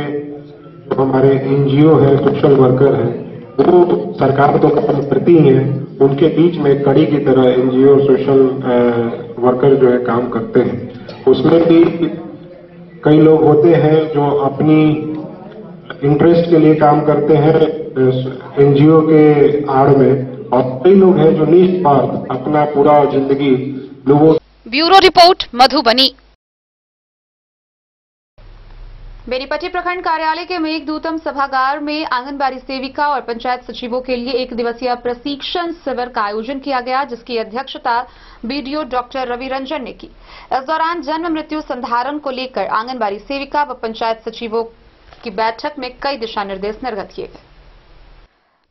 जो हमारे एनजीओ है, सोशल वर्कर है, वो सरकार तो काम करती है, उनके बीच में कड़ी की तरह एनजीओ सोशल वर्कर जो है काम करते हैं। उसमें भी कई लोग होते हैं जो अपनी इंटरेस्ट के लिए काम करते हैं एनजीओ के आड़ में, और कई लोग हैं जो निस्वार्थ अपना पूरा जिंदगी लोगों। Bureau report, Madhubani. बेनीपट्टी प्रखंड कार्यालय के मेघदूतम सभागार में आंगनबाड़ी सेविका और पंचायत सचिवों के लिए 1 दिवसीय प्रशिक्षण शिविर का आयोजन किया गया, जिसकी अध्यक्षता बीडीओ डॉक्टर रवि रंजन ने की। इस दौरान जन्म मृत्यु संधारण को लेकर आंगनबाड़ी सेविका व पंचायत सचिवों की बैठक में कई दिशा निर्देश निर्गत किए गए।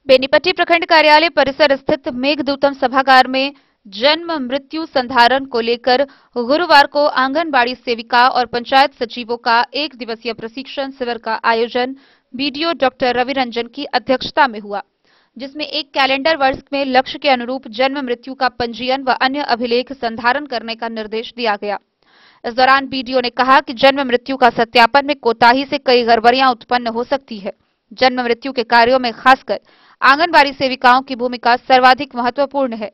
बेनीपट्टी प्रखंड कार्यालय परिसर स्थित मेघदूतम सभागार में जन्म मृत्यु संधारण को लेकर गुरुवार को आंगनबाड़ी सेविका और पंचायत सचिवों का 1 दिवसीय प्रशिक्षण शिविर का आयोजन बीडीओ डॉक्टर रवि रंजन की अध्यक्षता में हुआ, जिसमें एक कैलेंडर वर्ष में लक्ष्य के अनुरूप जन्म मृत्यु का पंजीयन व अन्य अभिलेख संधारण करने का निर्देश दिया गया। इस दौरान बीडीओ ने कहा कि जन्म मृत्यु का सत्यापन में कोताही से कई गड़बड़ियां उत्पन्न हो सकती है। जन्म मृत्यु के कार्यों में खासकर आंगनबाड़ी सेविकाओं की भूमिका सर्वाधिक महत्वपूर्ण है।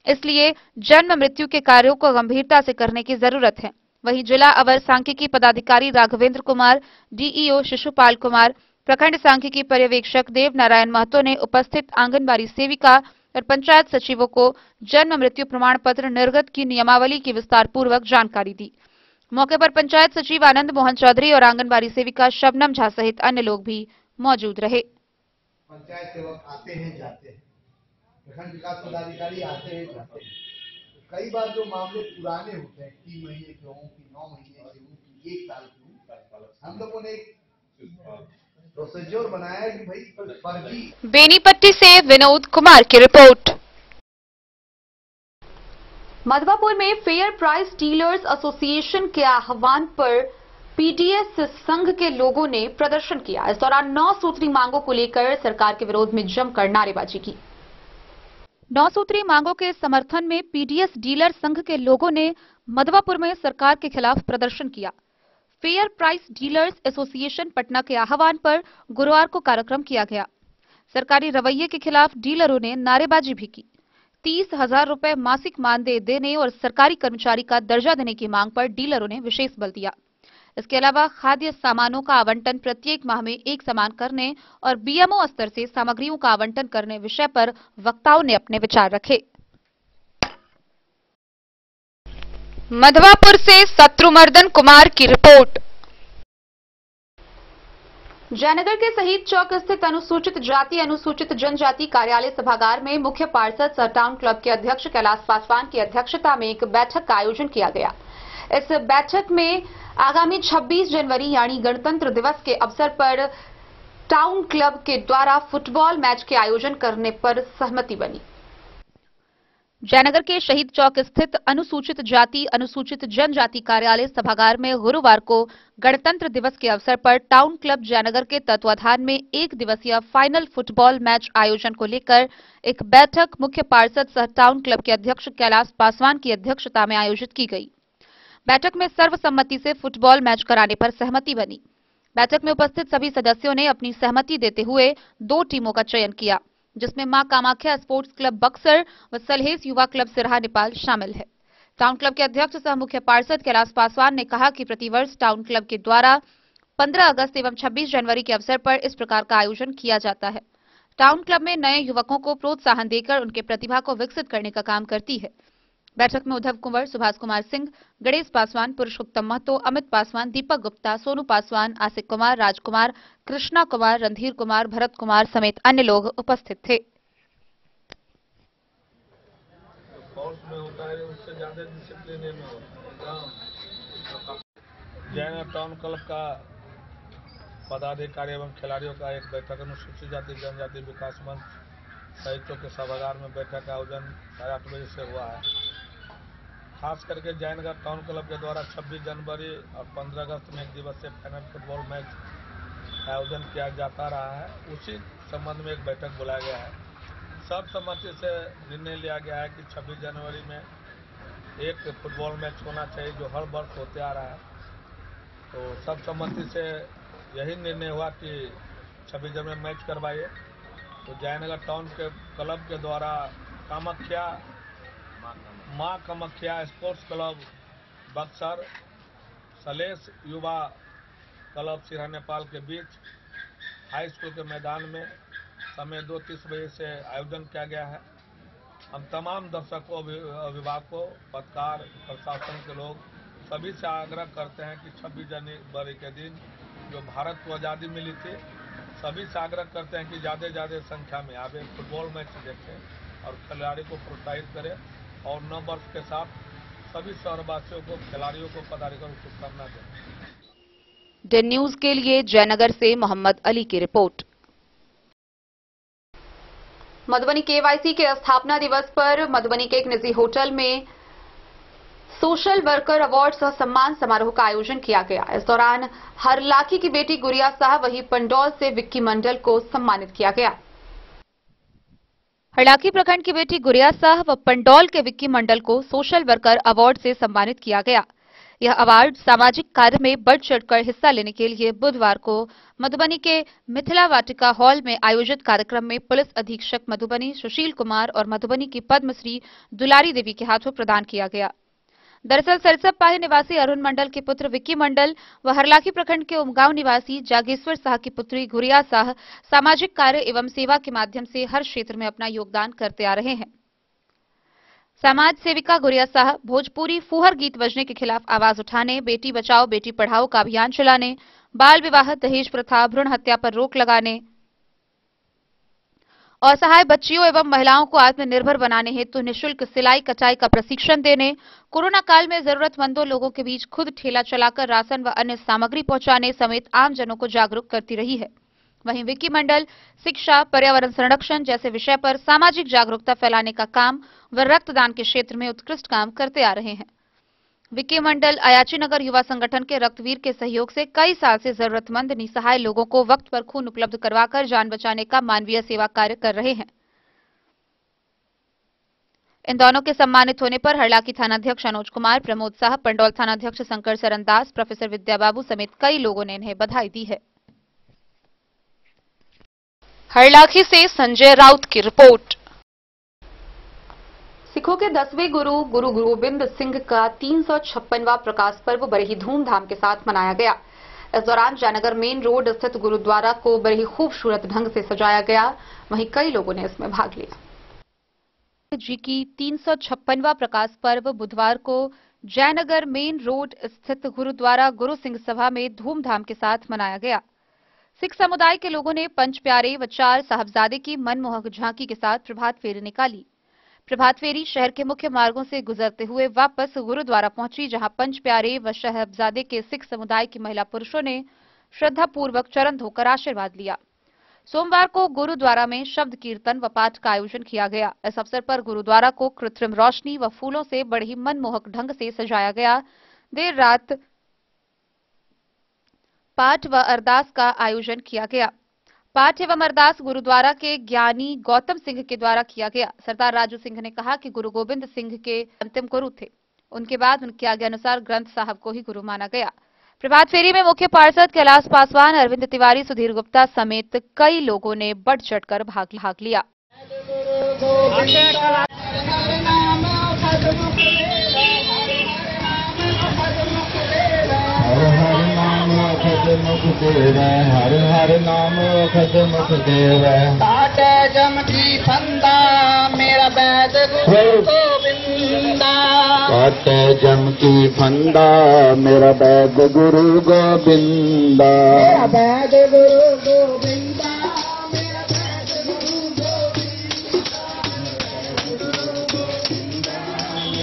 इसलिए जन्म मृत्यु के कार्यों को गंभीरता से करने की जरूरत है। वहीं जिला अवर सांख्यिकी पदाधिकारी राघवेंद्र कुमार, डीईओ शिशुपाल कुमार, प्रखंड सांख्यिकी पर्यवेक्षक देव नारायण महतो ने उपस्थित आंगनबाड़ी सेविका और पंचायत सचिवों को जन्म मृत्यु प्रमाण पत्र निर्गत की नियमावली की विस्तार पूर्वक जानकारी दी। मौके पर पंचायत सचिव आनंद मोहन चौधरी और आंगनबाड़ी सेविका शबनम झा सहित अन्य लोग भी मौजूद रहे। पंचायत सेवक आते हैं जाते हैं, प्रखंड विकास पदाधिकारी आते हैं जाते हैं। कई बार जो मामले पुराने होते हैं 3 महीने के हों कि 9 महीने के हों कि 1 साल के हों, हम लोगों ने एक प्रोसीजर बनाया कि भाई फर्जी। बेनीपट्टी से विनोद कुमार की रिपोर्ट। मधवापुर में फेयर प्राइस डीलर्स एसोसिएशन के आह्वान पर पीडीएस संघ के लोगों ने प्रदर्शन किया। इस दौरान 9 सूत्री मांगों को लेकर सरकार के विरोध में जमकर नारेबाजी की। 9 सूत्री मांगों के समर्थन में पीडीएस डीलर संघ के लोगों ने मधवापुर में सरकार के खिलाफ प्रदर्शन किया। Fair price dealers association Patna के आह्वान पर गुरुवार को कार्यक्रम किया गया। सरकारी रवैये के खिलाफ डीलरों ने नारेबाजी भी की। 30,000 रुपए मासिक मानदेय देने और सरकारी कर्मचारी का दर्जा देने की मांग पर डीलरों ने विशेष बल दिया। इसके अलावा खाद्य सामानों का आवंटन प्रत्येक माह में एक समान करने और बीएमओ स्तर से सामग्रियों का आवंटन करने विषय पर वक्ताओं ने अपने विचार रखे। मधवापुर से शत्रुमर्दन कुमार की रिपोर्ट। जयनगर के शहीद चौक स्थित अनुसूचित जाति अनुसूचित जनजाति कार्यालय सभागार में मुख्य पार्षद सह टाउन क्लब के अध्यक्ष कैलाश पासवान की अध्यक्षता में एक बैठक का आयोजन किया गया। इस बैठक में आगामी 26 जनवरी यानी गणतंत्र दिवस के अवसर पर टाउन क्लब के द्वारा फुटबॉल मैच के आयोजन करने पर सहमति बनी। जयनगर के शहीद चौक स्थित अनुसूचित जाति अनुसूचित जनजाति कार्यालय सभागार में गुरुवार को गणतंत्र दिवस के अवसर पर टाउन क्लब जयनगर के तत्वाधान में 1 दिवसीय फाइनल फुटबॉल मैच आयोजन को लेकर एक बैठक मुख्य पार्षद सह टाउन क्लब के अध्यक्ष कैलाश पासवान की अध्यक्षता में आयोजित की गई। बैठक में सर्वसम्मति से फुटबॉल मैच कराने पर सहमति बनी। बैठक में उपस्थित सभी सदस्यों ने अपनी सहमति देते हुए 2 टीमों का चयन किया, जिसमें मां कामाख्या स्पोर्ट्स क्लब बक्सर व सलहेस युवा क्लब सिरहा नेपाल शामिल है। टाउन क्लब के अध्यक्ष सह मुख्य पार्षद कैलाश पासवान ने कहा कि प्रतिवर्ष टाउन क्लब के द्वारा 15 अगस्त एवं 26 जनवरी के अवसर पर इस प्रकार का आयोजन किया जाता है। टाउन क्लब में नए युवकों को प्रोत्साहन देकर उनके प्रतिभा को विकसित करने का काम करती है। बैठक में उद्धव कुंवर, सुभाष कुमार सिंह, गणेश पासवान, पुरुषोत्तम महतो, अमित पासवान, दीपक गुप्ता, सोनू पासवान, आसिक कुमार, राजकुमार, कृष्णा कुमार, रणधीर कुमार, भरत कुमार समेत अन्य लोग उपस्थित थे। जयनगर टाउन क्लब का पदाधिकारी एवं खिलाड़ियों का एक बैठक अनुसूचित जाति जनजाति विकास मंच साहित्यों के सभागार में बैठक का आयोजन 8:30 बजे से हुआ है। खास करके जयनगर टाउन क्लब के द्वारा 26 जनवरी और 15 अगस्त में 1 दिवसीय फाइनल फुटबॉल मैच आयोजन किया जाता रहा है। उसी संबंध में एक बैठक बुलाया गया है। सर्वसम्मति से निर्णय लिया गया है कि 26 जनवरी में एक फुटबॉल मैच होना चाहिए, जो हर वर्ष होते आ रहा है। तो सर्वसम्मति से यही निर्णय हुआ कि 26 जनवरी में मैच करवाइए। तो जयनगर टाउन के क्लब के द्वारा मां कामाख्या स्पोर्ट्स क्लब बक्सर, सलेस युवा क्लब सिरहा नेपाल के बीच हाई स्कूल के मैदान में समय 2:30 बजे से आयोजन किया गया है। हम तमाम दर्शकों, अभिभावकों, पत्रकार, प्रशासन के लोग सभी से आग्रह करते हैं कि 26 जनवरी के दिन जो भारत को आज़ादी मिली थी, सभी से आग्रह करते हैं कि ज़्यादा संख्या में आवे, फुटबॉल मैच देखें और खिलाड़ी को प्रोत्साहित करें और नव वर्ष के साथ सभी शहरवासियों को, खिलाड़ियों को, पदाधिकारियों को शुभकामना दें। डेन न्यूज के लिए जयनगर से मोहम्मद अली की रिपोर्ट। मधुबनी केवाईसी के स्थापना दिवस पर मधुबनी के एक निजी होटल में सोशल वर्कर अवार्ड सह सम्मान समारोह का आयोजन किया गया। इस दौरान हरलाखी की बेटी गुड़िया शाह वही पंडौल से विक्की मंडल को सम्मानित किया गया। हरलाखी प्रखंड की बेटी गुड़िया शाह व पंडौल के विक्की मंडल को सोशल वर्कर अवार्ड से सम्मानित किया गया। यह अवार्ड सामाजिक कार्य में बढ़ चढ़कर हिस्सा लेने के लिए बुधवार को मधुबनी के मिथिला वाटिका हॉल में आयोजित कार्यक्रम में पुलिस अधीक्षक मधुबनी सुशील कुमार और मधुबनी की पद्मश्री दुलारी देवी के हाथों प्रदान किया गया। दरअसल सरसबपाही निवासी अरुण मंडल के पुत्र विक्की मंडल व हरलाखी प्रखंड के उमगांव निवासी जागेश्वर शाह की पुत्री गुड़िया शाह सामाजिक कार्य एवं सेवा के माध्यम से हर क्षेत्र में अपना योगदान करते आ रहे हैं। समाज सेविका गुड़िया शाह भोजपुरी फुहर गीत बजने के खिलाफ आवाज उठाने, बेटी बचाओ बेटी पढ़ाओ का अभियान चलाने, बाल विवाह, दहेज प्रथा, भ्रूण हत्या पर रोक लगाने, असहाय बच्चियों एवं महिलाओं को आत्मनिर्भर बनाने हेतु निःशुल्क सिलाई कटाई का प्रशिक्षण देने, कोरोना काल में जरूरतमंदों लोगों के बीच खुद ठेला चलाकर राशन व अन्य सामग्री पहुंचाने समेत आम जनों को जागरूक करती रही है। वहीं विक्की मंडल शिक्षा, पर्यावरण संरक्षण जैसे विषय पर सामाजिक जागरूकता फैलाने का काम व रक्तदान के क्षेत्र में उत्कृष्ट काम करते आ रहे हैं। विक्की मंडल अयाची नगर युवा संगठन के रक्तवीर के सहयोग से कई साल से जरूरतमंद निसहाय लोगों को वक्त पर खून उपलब्ध करवाकर जान बचाने का मानवीय सेवा कार्य कर रहे हैं। इन दोनों के सम्मानित होने पर हरलाखी थानाध्यक्ष अनुज कुमार, प्रमोद शाह, पंडौल थानाध्यक्ष शंकर शरण दास, प्रोफेसर विद्या बाबू समेत कई लोगों ने इन्हें बधाई दी है। हरलाखी से संजय राउत की रिपोर्ट। सिखों के 10वें गुरु गुरु गोबिंद सिंह का 356वां प्रकाश पर्व बड़े ही धूमधाम के साथ मनाया गया। इस दौरान जयनगर मेन रोड स्थित गुरुद्वारा को बड़े ही खूबसूरत ढंग से सजाया गया। वहीं कई लोगों ने इसमें भाग लिया। जी की 356वां प्रकाश पर्व बुधवार को जयनगर मेन रोड स्थित गुरुद्वारा गुरु सिंह सभा में धूमधाम के साथ मनाया गया। सिख समुदाय के लोगों ने पंच प्यारे व 4 साहबजादे की मनमोहक झांकी के साथ प्रभात फेरी निकाली। प्रभात फेरी शहर के मुख्य मार्गों से गुजरते हुए वापस गुरुद्वारा पहुंची, जहां पंच प्यारे व साहबजादे के सिख समुदाय की महिला पुरुषों ने श्रद्धापूर्वक चरण धोकर आशीर्वाद लिया। सोमवार को गुरुद्वारा में शब्द कीर्तन व पाठ का आयोजन किया गया। इस अवसर पर गुरुद्वारा को कृत्रिम रोशनी व फूलों से बड़े ही मनमोहक ढंग से सजाया गया। देर रात पाठ व अरदास का आयोजन किया गया। पाठ एवं अरदास गुरुद्वारा के ज्ञानी गौतम सिंह के द्वारा किया गया। सरदार राजू सिंह ने कहा कि गुरु गोबिंद सिंह के अंतिम गुरु थे। उनके बाद उनके आज्ञा अनुसार ग्रंथ साहब को ही गुरु माना गया। प्रभात फेरी में मुख्य पार्षद कैलाश पासवान, अरविंद तिवारी, सुधीर गुप्ता समेत कई लोगों ने बढ़ चढ़कर भाग लिया। हर हर नाम अखद मुख देव, काटे जम की फंदा मेरा बैद गुरु गोविंदा, काटे जम की फंदा मेरा बैद गुरु गोविंदा, मेरा बैद गुरु गोविंदा, मेरा बैद गुरु गोविंदा।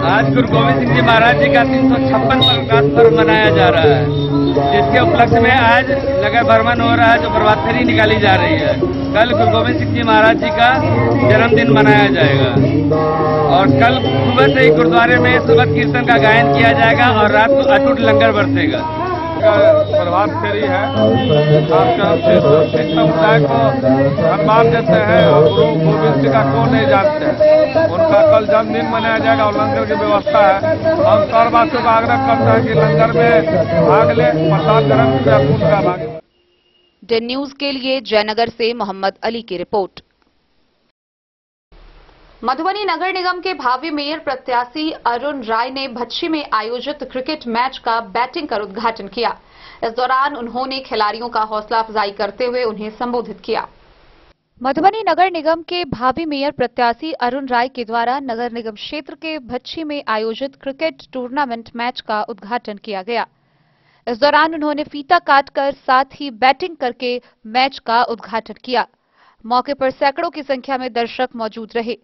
आज गुरु गोविंद सिंह जी महाराज जी का 356वां प्रकाश पर्व मनाया जा रहा है, जिसके उपलक्ष्य में आज नगर भ्रमण हो रहा है, जो प्रभात फेरी निकाली जा रही है। कल गुरु गोविंद सिंह जी महाराज जी का जन्मदिन मनाया जाएगा और कल सुबह से ही गुरुद्वारे में सुबह कीर्तन का गायन किया जाएगा और रात को अटूट लंगर बरसेगा। प्रभात फेरी है, सिख समुदाय को सम्मान देते हैं और गुरु गोविंद सिंह का कौन नहीं जानते हैं। उनका कल जन्मदिन मनाया जाएगा और लंगर की व्यवस्था है। हम शहरवासियों का आग्रह करते हैं कि लंगर में भाग ले, प्रसाद ग्रहण से पुण्य का भाग। डेन न्यूज के लिए जयनगर से मोहम्मद अली की रिपोर्ट। मधुबनी नगर निगम के भावी मेयर प्रत्याशी अरुण राय ने भच्छी में आयोजित क्रिकेट मैच का बैटिंग कर उद्घाटन किया। इस दौरान उन्होंने खिलाड़ियों का हौसला अफजाई करते हुए उन्हें संबोधित किया। मधुबनी नगर निगम के भावी मेयर प्रत्याशी अरुण राय के द्वारा नगर निगम क्षेत्र के भच्छी में आयोजित क्रिकेट टूर्नामेंट मैच का उद्घाटन किया गया। इस दौरान उन्होंने फीता काटकर साथ ही बैटिंग करके मैच का उद्घाटन किया। मौके पर सैकड़ों की संख्या में दर्शक मौजूद रहे।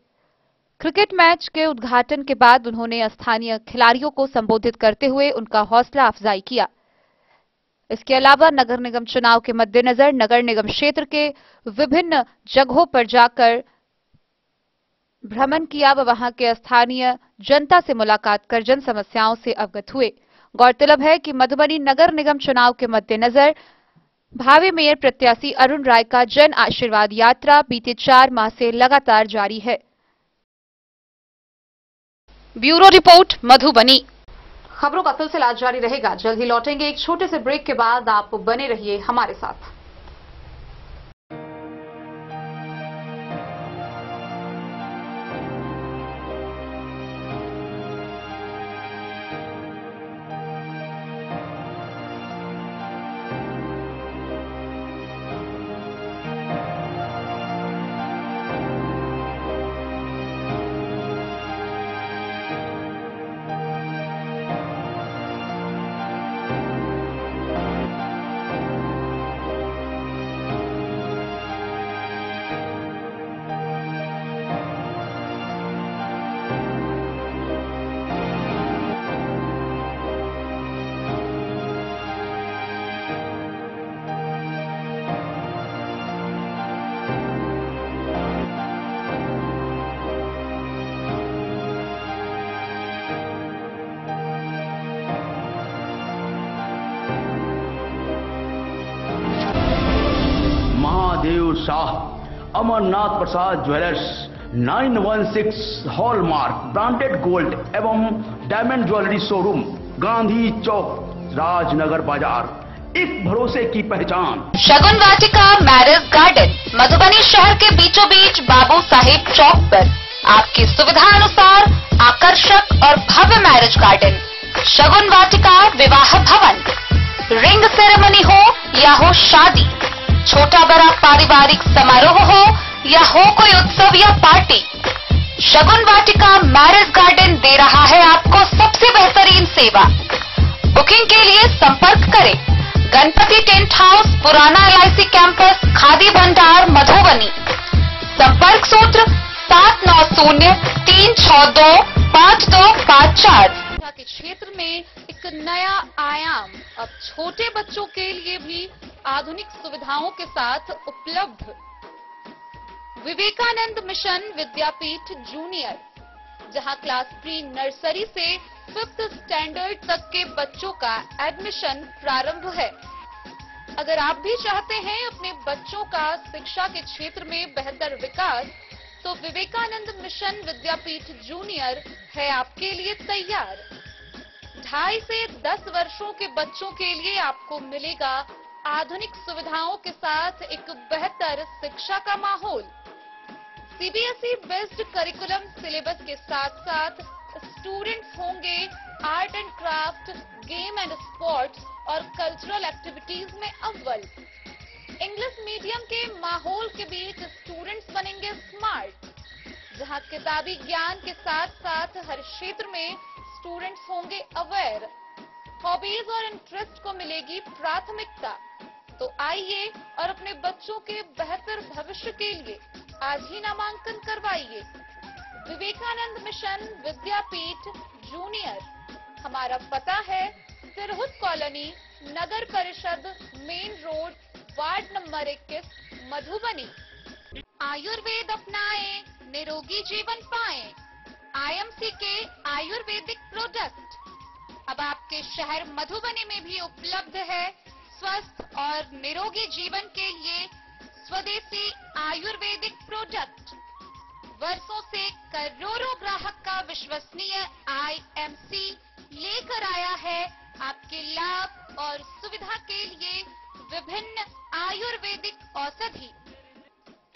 क्रिकेट मैच के उद्घाटन के बाद उन्होंने स्थानीय खिलाड़ियों को संबोधित करते हुए उनका हौसला अफजाई किया। इसके अलावा नगर निगम चुनाव के मद्देनजर नगर निगम क्षेत्र के विभिन्न जगहों पर जाकर भ्रमण किया व वहां के स्थानीय जनता से मुलाकात कर जन समस्याओं से अवगत हुए। गौरतलब है कि मधुबनी नगर निगम चुनाव के मद्देनजर भावी मेयर प्रत्याशी अरुण राय का जन आशीर्वाद यात्रा बीते 4 माह से लगातार जारी है। Bureau report Madhubani. खबरों का सिलसिला जारी रहेगा। जल्द ही लौटेंगे एक छोटे से ब्रेक के बाद। आप बने रहिए हमारे साथ। महादेव शाह अमरनाथ प्रसाद ज्वेलर्स 916 हॉलमार्क ब्रांडेड गोल्ड एवं डायमंड ज्वेलरी शोरूम, गांधी चौक, राजनगर बाजार, इस भरोसे की पहचान। शगुन वाटिका मैरिज गार्डन मधुबनी शहर के बीचों बीच बाबू साहेब चौक पर आपकी सुविधा अनुसार आकर्षक और भव्य मैरिज गार्डन। शगुन वाटिका विवाह भवन, रिंग सेरेमनी हो या हो शादी, छोटा बड़ा पारिवारिक समारोह हो या हो कोई उत्सव या पार्टी, शगुन वाटिका मैरिज गार्डन दे रहा है आपको सबसे बेहतरीन सेवा। बुकिंग के लिए संपर्क करें गणपति टेंट हाउस, पुराना LIC कैंपस, खादी भंडार, मधुबनी। संपर्क सूत्र 7903625254। के क्षेत्र में एक नया आयाम अब छोटे बच्चों के लिए भी आधुनिक सुविधाओं के साथ उपलब्ध। विवेकानंद मिशन विद्यापीठ जूनियर, जहां क्लास प्री नर्सरी से 5th स्टैंडर्ड तक के बच्चों का एडमिशन प्रारंभ है। अगर आप भी चाहते हैं अपने बच्चों का शिक्षा के क्षेत्र में बेहतर विकास, तो विवेकानंद मिशन विद्यापीठ जूनियर है आपके लिए तैयार। 2.5 से 10 वर्षों के बच्चों के लिए आपको मिलेगा आधुनिक सुविधाओं के साथ एक बेहतर शिक्षा का माहौल। CBSE बेस्ड करिकुलम सिलेबस के साथ साथ स्टूडेंट्स होंगे art and craft, game and sports और कल्चरल एक्टिविटीज में अव्वल। इंग्लिश मीडियम के माहौल के बीच स्टूडेंट्स बनेंगे स्मार्ट, जहां किताबी ज्ञान के साथ साथ हर क्षेत्र में स्टूडेंट्स होंगे अवेयर। हॉबीज और इंटरेस्ट को मिलेगी प्राथमिकता। तो आइए और अपने बच्चों के बेहतर भविष्य के लिए आज ही नामांकन करवाइए। विवेकानंद मिशन विद्यापीठ जूनियर। हमारा पता है तिरहुत कॉलोनी, नगर परिषद, main road, ward number 21, Madhubani. Ayurveda अपनाएं, निरोगी जीवन पाएं। IMC के आयुर्वेदिक प्रोडक्ट अब आपके शहर मधुबनी में भी उपलब्ध है। स्वस्थ और निरोगी जीवन के लिए स्वदेशी आयुर्वेदिक प्रोडक्ट वर्षों से करोड़ों ग्राहक का विश्वसनीय IMC लेकर आया है आपके लाभ और सुविधा के लिए विभिन्न आयुर्वेदिक औषधि।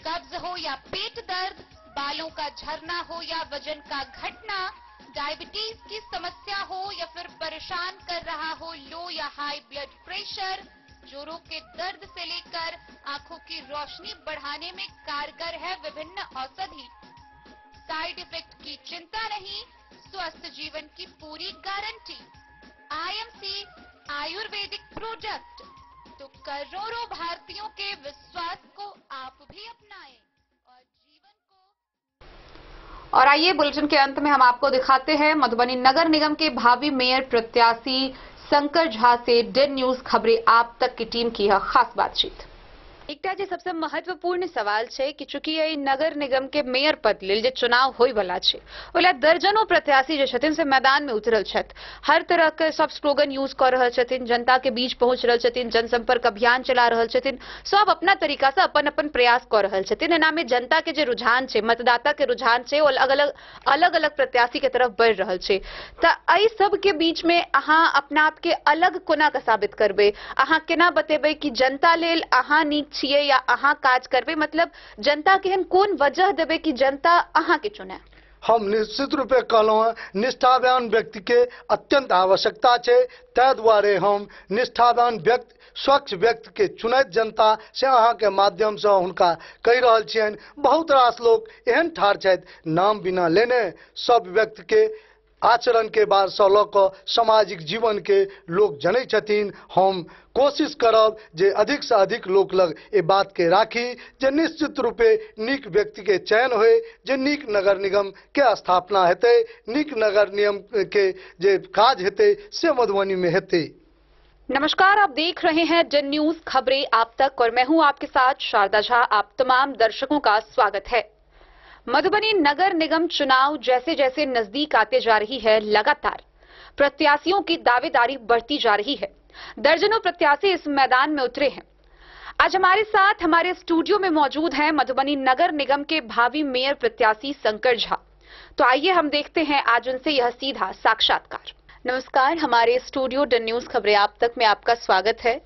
कब्ज हो या पेट दर्द, बालों का झरना हो या वजन का घटना, डायबिटीज की समस्या हो या फिर परेशान कर रहा हो लो या हाई ब्लड प्रेशर, जोड़ों के दर्द से लेकर आंखों की रोशनी बढ़ाने में कारगर है विभिन्न औषधि। साइड इफेक्ट की चिंता नहीं, स्वस्थ जीवन की पूरी गारंटी। IMC आयुर्वेदिक प्रोडक्ट, तो करोड़ों भारतीयों के विश्वास को आप भी अपनाएं और जीवन को। और आइए बुलेटिन के अंत में हम आपको दिखाते हैं मधुबनी नगर निगम के भावी मेयर प्रत्याशी शंकर झा से डेन न्यूज खबरें आप तक की टीम की यह खास बातचीत। एकटा जे सबसे महत्वपूर्ण सवाल है कि चूंकि ये नगर निगम के मेयर पद लेल जे चुनाव होय वाला है ओला दर्जनों प्रत्याशी जे छथिन से मैदान में उतरल छथि, हर तरह के सब स्लोगन यूज कर रहल छथिन, जनता के बीच पहुंच रहल छथिन, जनसंपर्क अभियान चला रहल छथिन, सब अपना तरीका से अपन अपन प्रयास कर रहल छथिन। एना में जनता के जे रुझान है, मतदाता के रुझान है, अलग अलग प्रत्याशी के तरफ बढ़ रहल है। त एहि सब के बीच में अहाँ अपना आप के अलग कोना के साबित करबे, अहाँ केना बतेबे कि जनता लेल अहाँ नीक छिए या अहाँ काज करबे, मतलब जनता के हम कोन वजह देबे कि जनता अहाँ के चुने? हम निश्चित रूपे कहलहुँ निष्ठावान व्यक्ति के अत्यंत आवश्यकता है, तै दुआरे हम निष्ठावान व्यक्ति स्वच्छ व्यक्ति के चुनैत जनता से अहाँ के माध्यम से हुनका कहि रहल छियनि। बहुत रास लोग एहन ठाढ़ छथि नाम बिना लेने सब व्यक्ति के आचरण के बार से लऽ कऽ सामाजिक जीवन के लोग जनै छथिन। हम कोशिश करब जे अधिक से अधिक लोक लग ए बात के राखी जे निश्चित रूपे नीक व्यक्ति के चयन होए, जे नीक नगर निगम के स्थापना हेतै, नीक नगर निगम के जे काज हेतै से मधुबनी में हेतै। नमस्कार, आप देख रहे हैं जन न्यूज खबरें आप तक और मैं हूं आपके साथ शारदा झा। आप तमाम दर्शकों का स्वागत है। मधुबनी नगर निगम चुनाव जैसे जैसे नजदीक आते जा रही है, लगातार प्रत्याशियों की दावेदारी बढ़ती जा रही है। दर्जनों प्रत्याशी इस मैदान में उतरे हैं। आज हमारे साथ हमारे स्टूडियो में मौजूद हैं मधुबनी नगर निगम के भावी मेयर प्रत्याशी शंकर झा। तो आइए हम देखते हैं आज उनसे यह सीधा साक्षात्कार। नमस्कार, हमारे स्टूडियो डन न्यूज खबरें आप तक में आपका स्वागत है।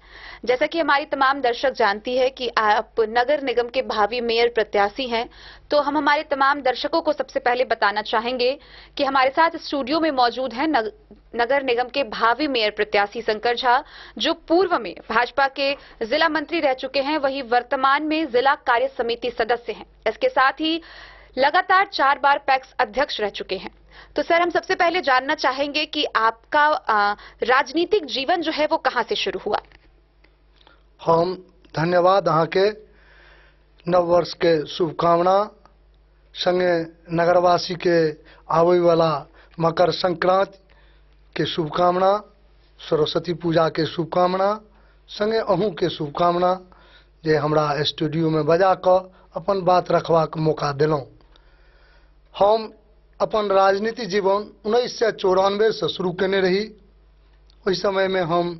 जैसा कि हमारी तमाम दर्शक जानती है कि आप नगर निगम के भावी मेयर प्रत्याशी हैं, तो हम हमारे तमाम दर्शकों को सबसे पहले बताना चाहेंगे कि हमारे साथ स्टूडियो में मौजूद हैं नगर निगम के भावी मेयर प्रत्याशी शंकर झा, जो पूर्व में भाजपा के जिला मंत्री रह चुके हैं, वही वर्तमान में जिला कार्य समिति सदस्य हैं। इसके साथ ही लगातार 4 बार पैक्स अध्यक्ष रह चुके हैं। तो सर, हम सबसे पहले जानना चाहेंगे कि आपका राजनीतिक जीवन जो है वो कहां से शुरू हुआ? हम धन्यवाद अहाँ के नव वर्ष के शुभकामना, संगे नगरवासी के आवे वाला मकर संक्रांति के शुभकामना, सरस्वती पूजा के शुभकामना, संगे अहूँ के शुभकामना जे हमरा स्टूडियो में बजा कर अपन बात रखबाक मौका दिलौं। हम अपन राजनीति जीवन 1994 से शुरू केने रही। ओहि समय में हम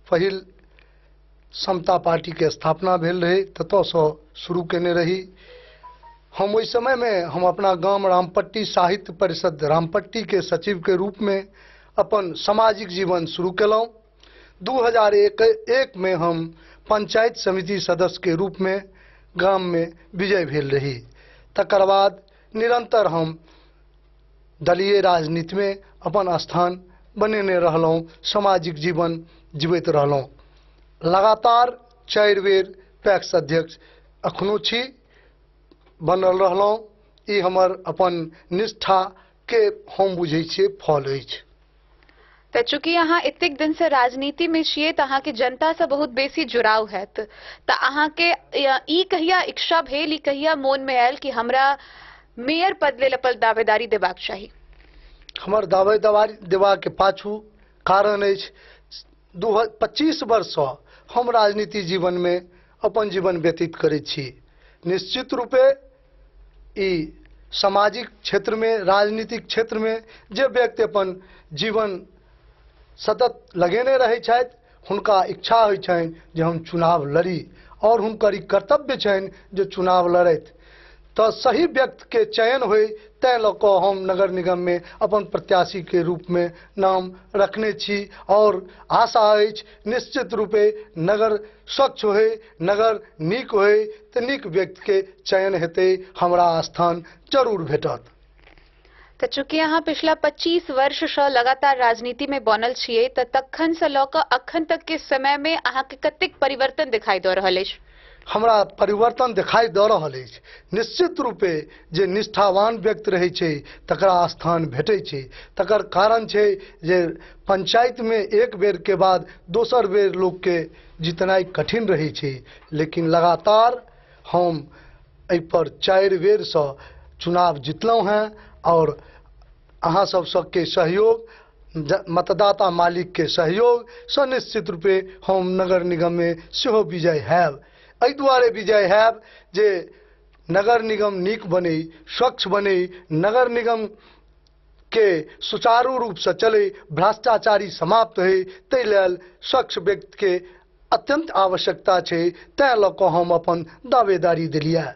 पहिल समता पार्टी के स्थापना भेल रहे, ततऽ से शुरू केने रही। हम ओहि समय में हम अपना गांव रामपट्टी साहित्य परिषद रामपट्टी के सचिव के रूप में अपन सामाजिक जीवन शुरू केलहुँ। 2001 में हम पंचायत समिति सदस्य के रूप में गांव में विजय भेल रही। तकर बाद निरंतर हम दलीय राजनीति में अपन स्थान बनेने रहलहुँ, सामाजिक जीवन जीवित रहलहुँ। लगातार 4 बेर पैक्स अध्यक्ष अखनो छी, बनल रहलहुँ। ई हमर अपन निष्ठा के हम बुझै छियै फल अछि। तो चूंकि अहाँ एतेक दिन से राजनीति में छियै तो अहाँ के जनता से बहुत बेसी जुड़ाव है, तो अहाँ के ई कहिया इच्छा भेल, ई कहिया मन में आयल कि हमरा मेयर पद लेल अपन दावेदारी देबाक चाही? हमर दावेदारी देबा के पाछू कारण अछि 25 वर्ष से हम राजनीति जीवन में अपन जीवन व्यतीत करैत छी। निश्चित रूपे ई सामाजिक क्षेत्र में, राजनीतिक क्षेत्र में जे व्यक्ति अपन जीवन सतत लगेने रहै छथि, हुनका इच्छा होइ छनि जे हम चुनाव लड़ी और हुनकर ई कर्तव्य छनि जे चुनाव लड़ैत तो सही व्यक्ति के चयन होए। तैं लऽ कऽ हम नगर निगम में अपन प्रत्याशी के रूप में नाम रखने छी और आशा अछि निश्चित रूपे नगर स्वच्छ होए, नगर नीक होए तो नीक व्यक्ति के चयन हेतै, हमरा स्थान जरूर भेटत। तो चूंकि अहाँ पिछला 25 वर्ष से लगातार राजनीति में बनल छियै, तो तखन से लऽ कऽ अखन तक के समय में अहाँ के कतेक परिवर्तन दिखाई दऽ रहल अछि? हमरा परिवर्तन दिखाई दऽ रहल अछि। निश्चित रूपे जे निष्ठावान व्यक्ति रहै छै तकरा स्थान भेटै छै। तकर कारण छै जे पंचायत में एक बेर के बाद दोसर बेर लोग के जितनाई कठिन रहै छै, लेकिन लगातार हम एहि पर 4 बेर से चुनाव जितलहुँ हैं और अहाँ सबके सहयोग, मतदाता मालिक के सहयोग से निश्चित रूपे हम नगर निगम में सेहो विजय हैब। एहि दुआरे विजय हैब जे नगर निगम नीक बने, स्वच्छ बने, नगर निगम के सुचारू रूप से चले, भ्रष्टाचारी समाप्त है, ताहि लेल स्वच्छ व्यक्ति के अत्यंत आवश्यकता है। तैं लऽ कऽ हम अपन दावेदारी दिलियै।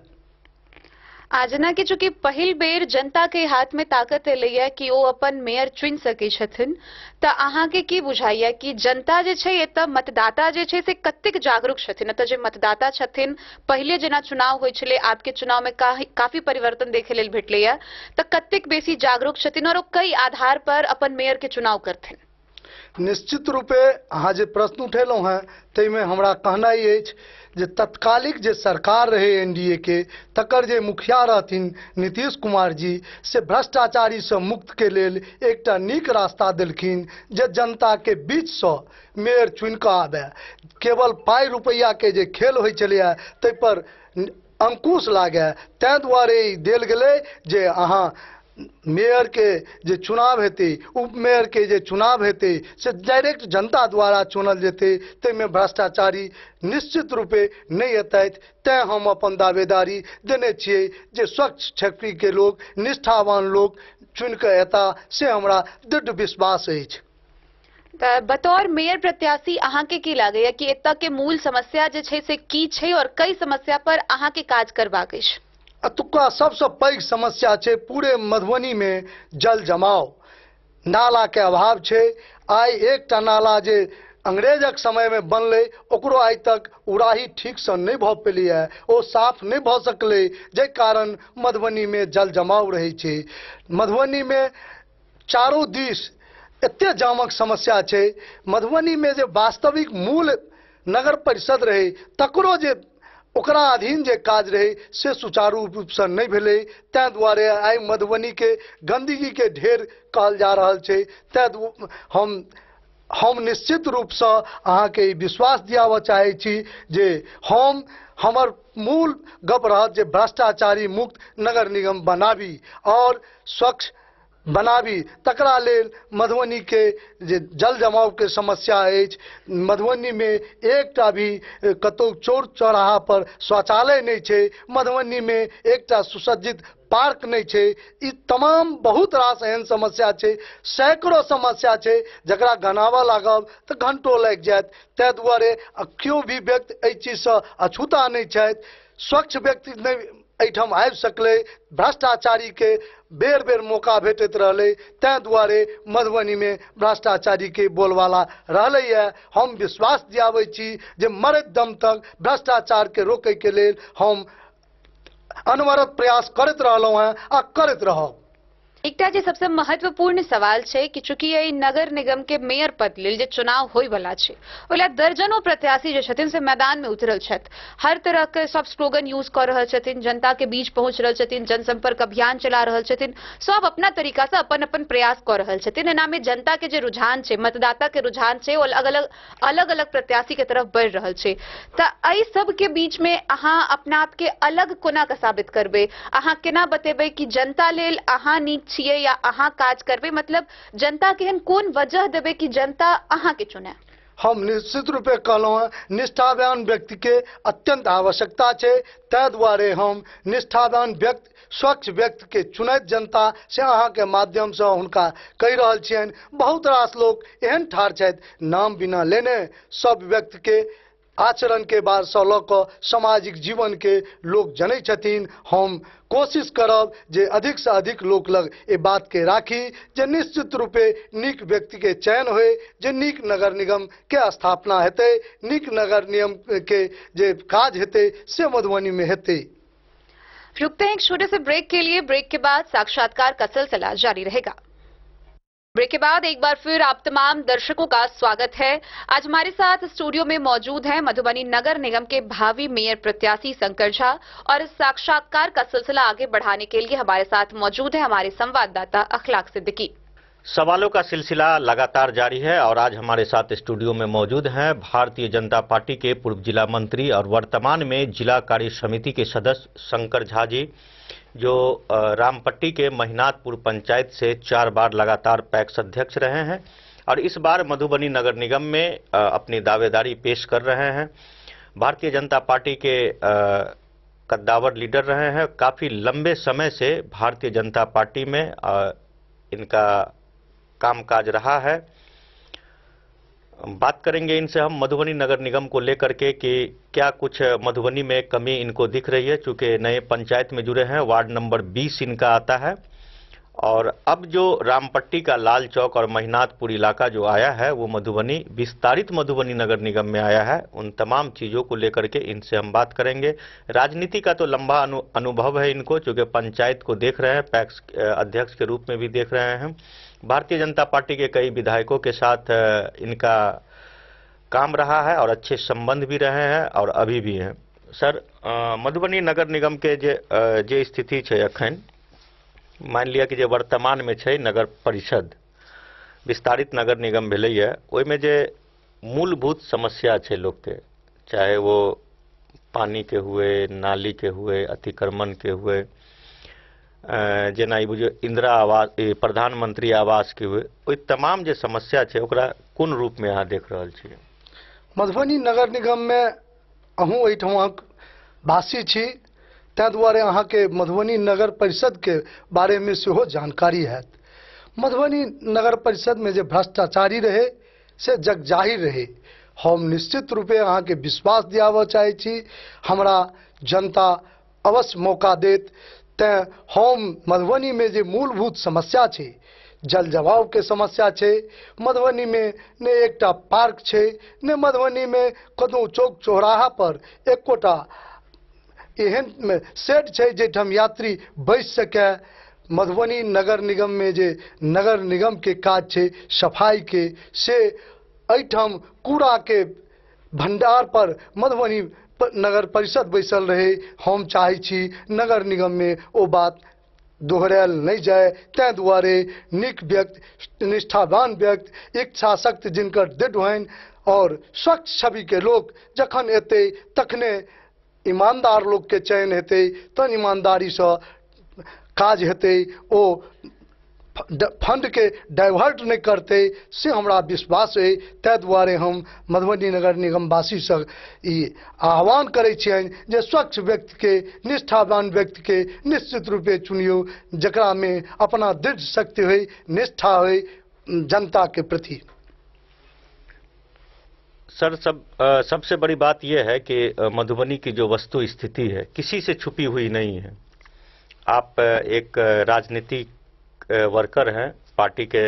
आजना के चूंकि पहिल बेर जनता के हाथ में ताकत एलैया कि ओ अपन मेयर चुनि सकै छथिन, तऽ अहाँ के की बुझाइया कि जनता जे छै एतऽ मतदाता जे छै से कतेक जागरूक छथिन? एतऽ जे मतदाता छथिन, पहिले जेना चुनाव होइ छलै, आपके चुनाव में काफी परिवर्तन देखे लेल भेटलैया, तऽ कतेक बेसी जागरूक छथिन और ओ कई आधार पर अपन मेयर के चुनाव करथिन? निश्चित रूपे अहाँ जे प्रश्न उठेलहुँ हैं ताहिमे हमरा कहनाइ अछि जे तत्कालिक जे सरकार रहे एनडीए के, तकर जे मुखिया रहथिन नीतीश कुमार जी, से भ्रष्टाचारी से मुक्त के लेल एकटा नीक रास्ता देलखिन जे जनता के बीच से मेयर चुनि कऽ आबे। केवल पाई रुपैया के जे खेल होइ छलैया ताहि पर अंकुश लागे, तैं दुआरे ई देल गेलै जे अहाँ मेयर के जे चुनाव हेतै, उप मेयर के जे चुनाव हेतै से डायरेक्ट जनता द्वारा चुनल जेतै, ताहिमे भ्रष्टाचारी निश्चित रूपे नहीं एतैथ। तैं हम अपन दावेदारी देने छियै जे स्वच्छ छवि के लोग, निष्ठावान लोग चुनि कऽ एता, से हमरा दृढ़ विश्वास अछि। बतौर मेयर प्रत्याशी अहाँ के की लागैया कि एतऽ के मूल समस्या जे छै से की छै और कई समस्या पर अहाँ के काज करबाक अछि? अतुका सबसे पैघ समस्या छै पूरे मधुबनी में जल जमाव, नाला के अभाव छै। आइ एकटा नाला जे अंग्रेजक समय में बनले, ओकरो आइ तक उड़ाही ठीक से नहीं भऽ पेलै है, ओ साफ नहीं भऽ सकलै, जे कारण मधुबनी में जल जमाव रहे छै। मधुबनी में चारों दिस एते जामक समस्या छै। मधुबनी में जे वास्तविक मूल नगर परिषद रहे, तकरो जे ओकरा अधीन जे काज रहे से सुचारू रूप से नहीं भेलै। तैं दुआरे आइ मधुबनी के गंदगी के ढेर कहल जा रहल छै। तैं हम निश्चित रूप से अहाँ के विश्वास दियाबऽ चाहे छी जे हमर मूल गप रहत जे भ्रष्टाचारी मुक्त नगर निगम बनाबी और स्वच्छ बनाबी। तकरा लेल मधुबनी के जे जल जमाव के समस्या अछि, मधुबनी में एकटा भी कतौ चौर चौराहा पर शौचालय नहीं छै, मधुबनी में एकटा सुसज्जित पार्क नहीं छै। ई तमाम बहुत रास एहन समस्या छै, सैकड़ों समस्या छै जकरा गनावा लागब तऽ घंटो लागि जायत। तै दुआरे केओ भी व्यक्ति एहि चीज से अछूता नहीं छथि। स्वच्छ व्यक्ति नहीं एहिठाम आबि सकलै, भ्रष्टाचारी के बेर बेर मौका भेटैत रहलै। तैं दुआरे मधुबनी में भ्रष्टाचारी के बोलबाला रहलैया। हम विश्वास दियाबै छी जे मरैत दम तक भ्रष्टाचार के रोकै के लेल हम अनवरत प्रयास करैत रहलहुँ हैं आ करैत रहब। एकटा जे सबसे महत्वपूर्ण सवाल छै कि चूंकि एहि नगर निगम के मेयर पद लेल जे चुनाव होय वाला छै, ओला दर्जनों प्रत्याशी जे छथिन से मैदान में उतरल छथि, हर तरह के सब स्लोगन यूज कर रहल छथिन, जनता के बीच पहुंच रहल छथिन, जनसंपर्क अभियान चला रहल छथिन, सब अपना तरीका से अपन अपन प्रयास कर रहल छथिन। एना में जनता के जे रुझान छै, मतदाता के रुझान छै, ओ अलग अलग प्रत्याशी के तरफ बढ़ि रहल छै। तऽ एहि सब के बीच में अहाँ अपना आप के अलग कोना के साबित करबै? अहाँ केना बतेबै कि जनता लेल अहाँ नीक छियै या अहाँ काज करबै? मतलब जनता के एहन कोन वजह देबै कि जनता अहाँ के चुने? हम निश्चित रूपे कहलहुँ हैं निष्ठावान व्यक्ति के अत्यंत आवश्यकता छै। तै दुआरे हम निष्ठावान व्यक्ति, स्वच्छ व्यक्ति के चुनैत जनता से अहाँ के माध्यम से हुनका कहि रहल छियनि। बहुत रास लोग एहन ठाढ़ छथि, नाम बिना लेने सब व्यक्ति के आचरण के बार से लऽ कऽ सामाजिक जीवन के लोग जनै छथिन। हम कोशिश करब जे अधिक से अधिक लोक लग ए बात के राखी जे निश्चित रूपे नीक व्यक्ति के चयन होए, जे नीक नगर निगम के स्थापना हेतै, नीक नगर निगम के जे काज हेतै से मधुबनी में हेतै। रुकते हैं एक छोटे से ब्रेक के लिए। ब्रेक के बाद साक्षात्कार का सिलसिला जारी रहेगा। ब्रेक के बाद एक बार फिर आप तमाम दर्शकों का स्वागत है। आज हमारे साथ स्टूडियो में मौजूद हैं मधुबनी नगर निगम के भावी मेयर प्रत्याशी शंकर झा, और इस साक्षात्कार का सिलसिला आगे बढ़ाने के लिए हमारे साथ मौजूद है हमारे संवाददाता अखलाक सिद्दीकी। सवालों का सिलसिला लगातार जारी है और आज हमारे साथ स्टूडियो में मौजूद हैं भारतीय जनता पार्टी के पूर्व जिला मंत्री और वर्तमान में जिला कार्य समिति के सदस्य शंकर झा जी, जो रामपट्टी के महिनाथपुर पंचायत से 4 बार लगातार पैक्स अध्यक्ष रहे हैं और इस बार मधुबनी नगर निगम में अपनी दावेदारी पेश कर रहे हैं। भारतीय जनता पार्टी के कद्दावर लीडर रहे हैं। काफ़ी लंबे समय से भारतीय जनता पार्टी में इनका कामकाज रहा है। बात करेंगे इनसे हम मधुबनी नगर निगम को लेकर के कि क्या कुछ मधुबनी में कमी इनको दिख रही है, चूँकि नए पंचायत में जुड़े हैं। वार्ड नंबर 20 इनका आता है और अब जो रामपट्टी का लाल चौक और महिनाथपुर इलाका जो आया है वो मधुबनी विस्तारित मधुबनी नगर निगम में आया है। उन तमाम चीज़ों को लेकर के इनसे हम बात करेंगे। राजनीति का तो लंबा अनुभव है इनको, चूँकि पंचायत को देख रहे हैं, पैक्स अध्यक्ष के रूप में भी देख रहे हैं। भारतीय जनता पार्टी के कई विधायकों के साथ इनका काम रहा है और अच्छे संबंध भी रहे हैं और अभी भी हैं। सर, मधुबनी नगर निगम के जे स्थिति है अखन, मान लिया कि जे वर्तमान में है नगर परिषद विस्तारित नगर निगम भेलैया, ओहिमे जे मूलभूत समस्या है लोग के, चाहे वो पानी के हुए, नाली के हुए, अतिक्रमण के हुए, जेना ई बुझियो इंदिरा आवास, प्रधानमंत्री आवास के हुए, ओहि तमाम जे समस्या है ओकरा कोन रूप में अहाँ देख रहल छियै? मधुबनी नगर निगम में अहूँ एहिठामक वासी छी, तै दुआरे अहाँ के मधुबनी नगर परिषद के बारे में सेहो जानकारी है। मधुबनी नगर परिषद में जो भ्रष्टाचारी रहे से जगजाहिर रहे। हम निश्चित रूपे अहाँ के विश्वास दियाबऽ चाहे छी, हमरा जनता अवश्य मौका देत। तैं हम मधुबनी में जो मूलभूत समस्या है, जल जवाब के समस्या है, मधुबनी में ने एकटा पार्क है, ने मधुबनी में कतौ चौक चौराहा पर एकोटा एहन में सेट है जेठाम यात्री बैस सके। मधुबनी नगर निगम में जे नगर निगम के काज है सफाई के, से एठाम कूड़ा के भंडार पर मधुबनी नगर परिषद बैसल रहे। हम चाहे छी नगर निगम में वो बात दोहरायल नहीं जाए। तै दुआरे नीक व्यक्ति, निष्ठावान व्यक्ति, इच्छा शक्ति जिनकर दृढ़ होइन और स्वच्छ छवि के लोग जखन एते तखने ईमानदार लोग के चयन हेतै, तन ईमानदारी से काज हेतै, ओ फंड के डाइवर्ट नहीं करते से हमरा विश्वास है। तै दुआरे हम मधुबनी नगर निगम वासी से ई आह्वान करे छियनि जे स्वच्छ व्यक्ति के, निष्ठावान व्यक्ति के निश्चित रूपे चुनियो, जकरा में अपना दृढ़ शक्ति हो, निष्ठा हो जनता के प्रति। सर, सबसे बड़ी बात यह है कि मधुबनी की जो वस्तु स्थिति है किसी से छुपी हुई नहीं है। आप एक राजनीतिक वर्कर हैं, पार्टी के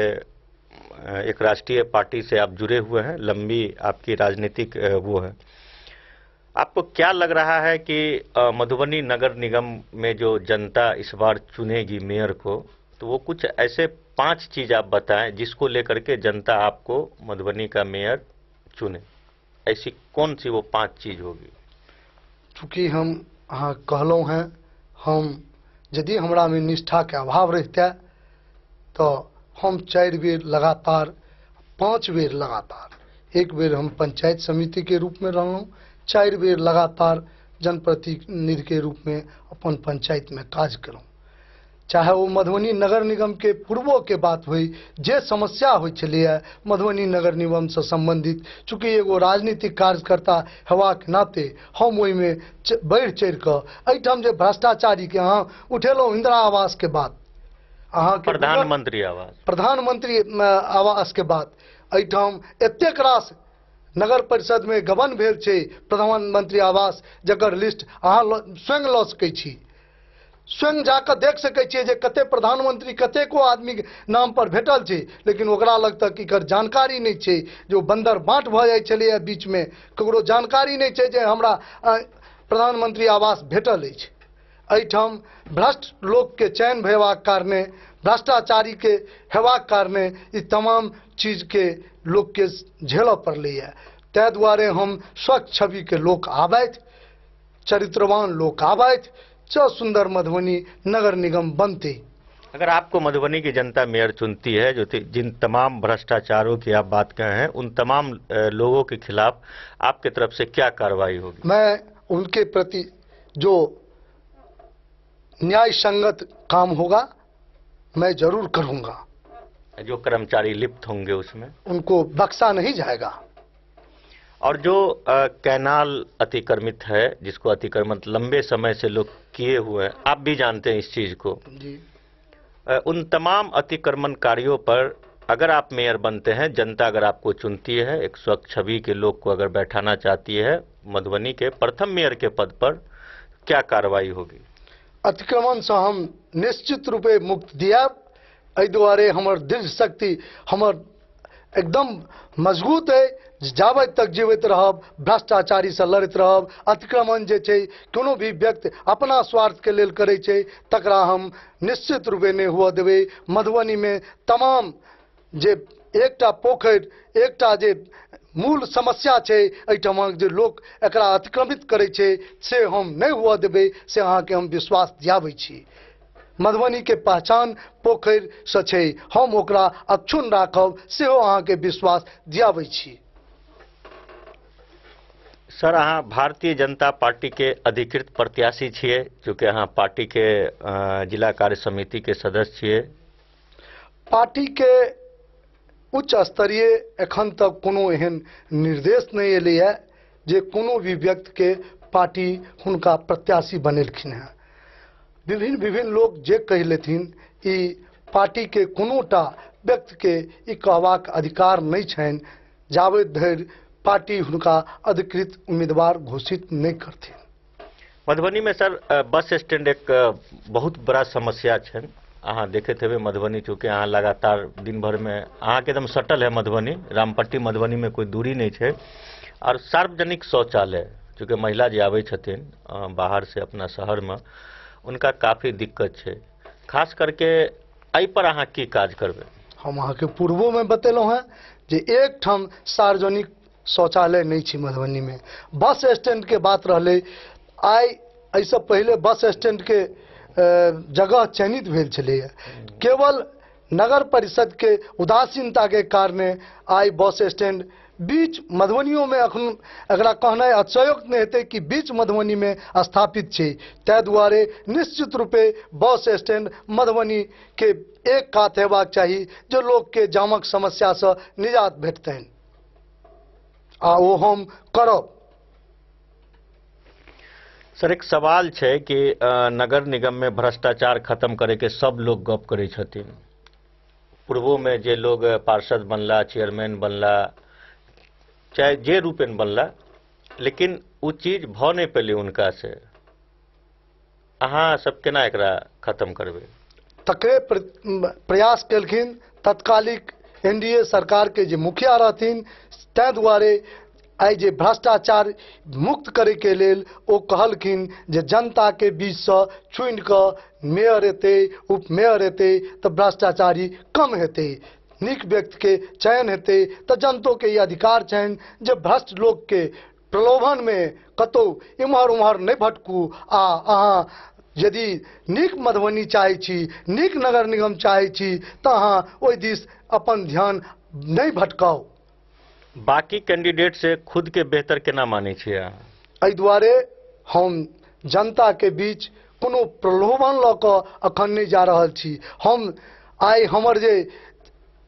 एक राष्ट्रीय पार्टी से आप जुड़े हुए हैं, लंबी आपकी राजनीतिक वो है। आपको क्या लग रहा है कि मधुबनी नगर निगम में जो जनता इस बार चुनेगी मेयर को, तो वो कुछ ऐसे 5 चीज आप बताएं जिसको लेकर के जनता आपको मधुबनी का मेयर चुने? ऐसी कौन सी वो 5 चीज होगी? चूँकि हम अहाँ कहलौं हैं, हम यदि हमरा में निष्ठा के अभाव रहता तो हम 4 बेर लगातार, 5 बेर लगातार, 1 बेर हम पंचायत समिति के रूप में रहलौं, 4 बेर लगातार जनप्रतिनिधि के रूप में अपन पंचायत में काज करूँ। चाहे वो मधुबनी नगर निगम के पूर्वो के बात हुई, जे समस्या हो चलिए मधुबनी नगर निगम से संबंधित, चूँकि एगो राजनीतिक कार्यकर्ता हेबा के नाते हम ओहि में बढ़ चढ़ कर एठाम जे भ्रष्टाचारी के अहाँ उठेलौं इंदिरा आवास के बात, अहाँ प्रधानमंत्री आवास के बात, एठाम एतेक रास नगर परिषद में गबन भेल छै प्रधानमंत्री आवास, जकर लिस्ट अहाँ स्वयं लऽ सकै छी, स्वयं जाकर देख सकै छियै जे कते प्रधानमंत्री कतेको आदमी के नाम पर भेटल छै, लेकिन ओकरा लग तक एकर जानकारी नहीं छै। जो बंदर बाँट भऽ जाइ छलै बीच में, ककरो जानकारी नहीं छै जे हमरा प्रधानमंत्री आवास भेटल अछि। एहिठाम भ्रष्ट लोक के चयन भेबाक कारणे, भ्रष्टाचारी के हेबाक कारणे ई तमाम चीज के लोक के झेलऽ पड़लैया। तै दुआरे हम स्वच्छ छवि के लोक आबैत, चरित्रवान लोक आबैत, सुंदर मधुबनी नगर निगम बनते। अगर आपको मधुबनी की जनता मेयर चुनती है, जो जिन तमाम भ्रष्टाचारों की आप बात कहे हैं, उन तमाम लोगों के खिलाफ आपके तरफ से क्या कार्रवाई होगी? मैं उनके प्रति जो न्याय संगत काम होगा मैं जरूर करूंगा। जो कर्मचारी लिप्त होंगे उसमें उनको बख्शा नहीं जाएगा। और जो कैनाल अतिक्रमित है, जिसको अतिक्रमण लंबे समय से लोग किए हुए हैं, आप भी जानते हैं इस चीज को जी। उन तमाम अतिक्रमणकारियों पर अगर आप मेयर बनते हैं, जनता अगर आपको चुनती है, एक स्वच्छ छवि के लोग को अगर बैठाना चाहती है मधुबनी के प्रथम मेयर के पद पर, क्या कार्रवाई होगी? अतिक्रमण से हम निश्चित रूपे मुक्त दिया। एहि दुआरे हमर दृढ़ शक्ति हमर एकदम मजबूत है। जाबे तक जीवित रहब, भ्रष्टाचारी से लड़त रहब। अतिक्रमण जे छै कोनो भी व्यक्ति अपना स्वार्थ के लेल करे छै, तकरा हम निश्चित रूपे नहीं हुआ देवे। मधुबनी में तमाम जे एकटा पोखर, एकटा जे मूल समस्या छै, एहिठाम जे लोग एकरा अतिक्रमित करे छै से हम नहीं हुआ देवे, से अहाँ के हम विश्वास दियाबै छी। मधुबनी के पहचान पोखर से छै, हम ओकरा अक्षुण्ण राखब, सेहो अहाँ के विश्वास दियाबै छी। सर, अहाँ भारतीय जनता पार्टी के अधिकृत प्रत्याशी छियै, चूँकि अहाँ पार्टी के जिला कार्य समिति के सदस्य छियै। पार्टी के उच्च स्तरीय एखन तक कोनो एहन निर्देश नहीं एलै है जे कोनो भी व्यक्ति के पार्टी हुनका प्रत्याशी बनेलखिन है। विभिन्न विभिन्न लोग जे कह लेथिन, ई पार्टी के कोनोटा व्यक्ति के ई कहबाक अधिकार नहीं छनि जाबे धरि पार्टी हुनका अधिकृत उम्मीदवार घोषित नहीं करथिन। मधुबनी में सर बस स्टैंड एक बहुत बड़ा समस्या छनि। अहाँ देखैत हेबै मधुबनी, चूँकि अहाँ लगातार दिन भर में अहाँ के एकदम सटल है मधुबनी, रामपट्टी मधुबनी में कोई दूरी नहीं है। और सार्वजनिक शौचालय, चूँकि महिला जे आबै छथिन बाहर से अपना शहर में, उनका काफी दिक्कत है। खास करके एहि पर अहाँ की काज करबै? हम अहाँ के पूर्वो में बतेलहुँ हैं जे एक ठाम सार्वजनिक शौचालय नहीं छी मधुबनी में। बस स्टैंड के बात रहले, आई ऐसे पहले बस स्टैंड के जगह चयनित भेल छलै, केवल नगर परिषद के उदासीनता के कारणे आई बस स्टैंड बीच मधुबनियों में अखन एकरा कहनाइ अतिशयोक्त नहीं हेतै कि बीच मधुबनी में स्थापित छै। तै दुआरे निश्चित रूपे बस स्टैंड मधुबनी के एक कात हेबाक चाही, जो लोग के जामक समस्या से निजात भेटतनि, आ ओ हम करब। सर, एक सवाल है कि नगर निगम में भ्रष्टाचार खत्म करे के सब लोग गप करे छथिन। पूर्वो में जे लोग पार्षद बनला, चेयरमैन बनला, चाहे जे रूपेन बनला, लेकिन वो चीज भ नहीं पेले उनका से। अहाँ सब केना एकरा खत्म करबे? तकरे प्रयास केलखिन तत्कालिक एनडीए सरकार के जे मुखिया रहथिन, तै दुआरे आई जे भ्रष्टाचार मुक्त करे के लेल ओ कहलखिन जे जनता के बीच से चुनि क मेयर एते, उप मेयर एते तो भ्रष्टाचारी कम हेते, नीक व्यक्ति के चयन हेते तो जनतो के ये अधिकार छनि जे भ्रष्ट लोग के प्रलोभन में कतौ इम्हर उम्हर नहीं भटकू। आ अहाँ यदि नीक मधुबनी चाहे छी, नीक नगर निगम चाहे छी, तो अहाँ ओहि दिस अपन ध्यान नहीं भटकाओ। बाकी कैंडिडेट से खुद के बेहतर केना माने छियै? एहि दुआरे हम जनता के बीच कोनो प्रलोभन ल क अखन नहीं जा रहल छी। हम आई हमर जे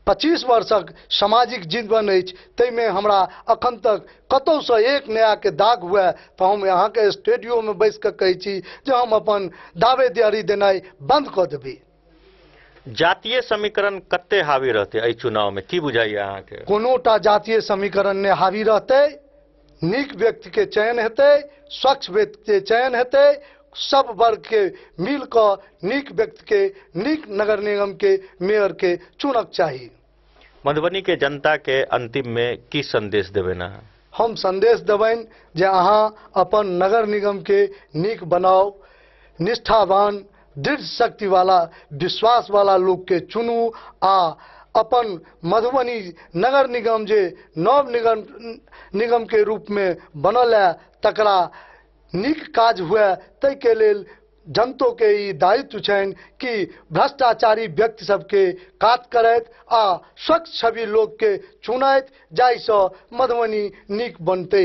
25 वर्षक सामाजिक जीवन अछि, ताहिमे हमरा अखन तक कतौ से एक नया के दाग हुए तो हम यहाँ के स्टूडियो में बैस के कहै छी जे हम अपन दावेदारी देनाइ बंद क देबै। जातीय समीकरण कते हावी रहते एहि चुनाव में, की बुझाइए अहाँ के? कोनोटा जातीय समीकरण ने हावी रहते, नीक व्यक्ति के चयन हेतै, स्वच्छ व्यक्ति के चयन हेतै, सब वर्ग के मिल क नीक व्यक्ति के, नीक नगर निगम के मेयर के चुनक चाहिए। मधुबनी के जनता के अंतिम में की संदेश देबै ना? हम संदेश देबनि जे अहाँ अपन नगर निगम के नीक बनाओ, निष्ठावान, दृढ़ शक्ति वाला, विश्वास वाला लोग के चुनू, आ अपन मधुबनी नगर निगम जे नव निगम के रूप में बनल है, तकरा नीक काज हुए, तै के लेल जनतो के ई दायित्व छनि कि भ्रष्टाचारी व्यक्ति सबके काट करैत आ स्वच्छ छवि लोग के चुनैत, जाहिसँ मधुबनी नीक बनते।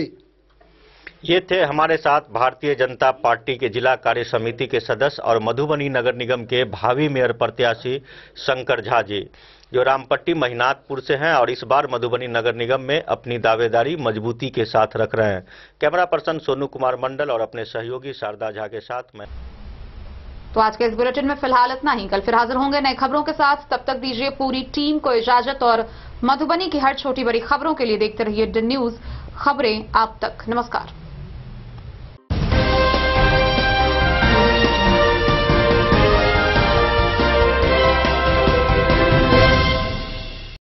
ये थे हमारे साथ भारतीय जनता पार्टी के जिला कार्य समिति के सदस्य और मधुबनी नगर निगम के भावी मेयर प्रत्याशी शंकर झा जी। जो रामपट्टी महिनाथपुर से हैं और इस बार मधुबनी नगर निगम में अपनी दावेदारी मजबूती के साथ रख रहे हैं। कैमरा पर्सन सोनू कुमार मंडल और अपने सहयोगी शारदा झा के साथ मैं। तो आज के इस बुलेटिन में फिलहाल इतना ही। कल फिर हाजिर होंगे नई खबरों के साथ। तब तक दीजिए पूरी टीम को इजाजत और मधुबनी की हर छोटी बड़ी खबरों के लिए देखते रहिए डी न्यूज, खबरें आप तक। नमस्कार।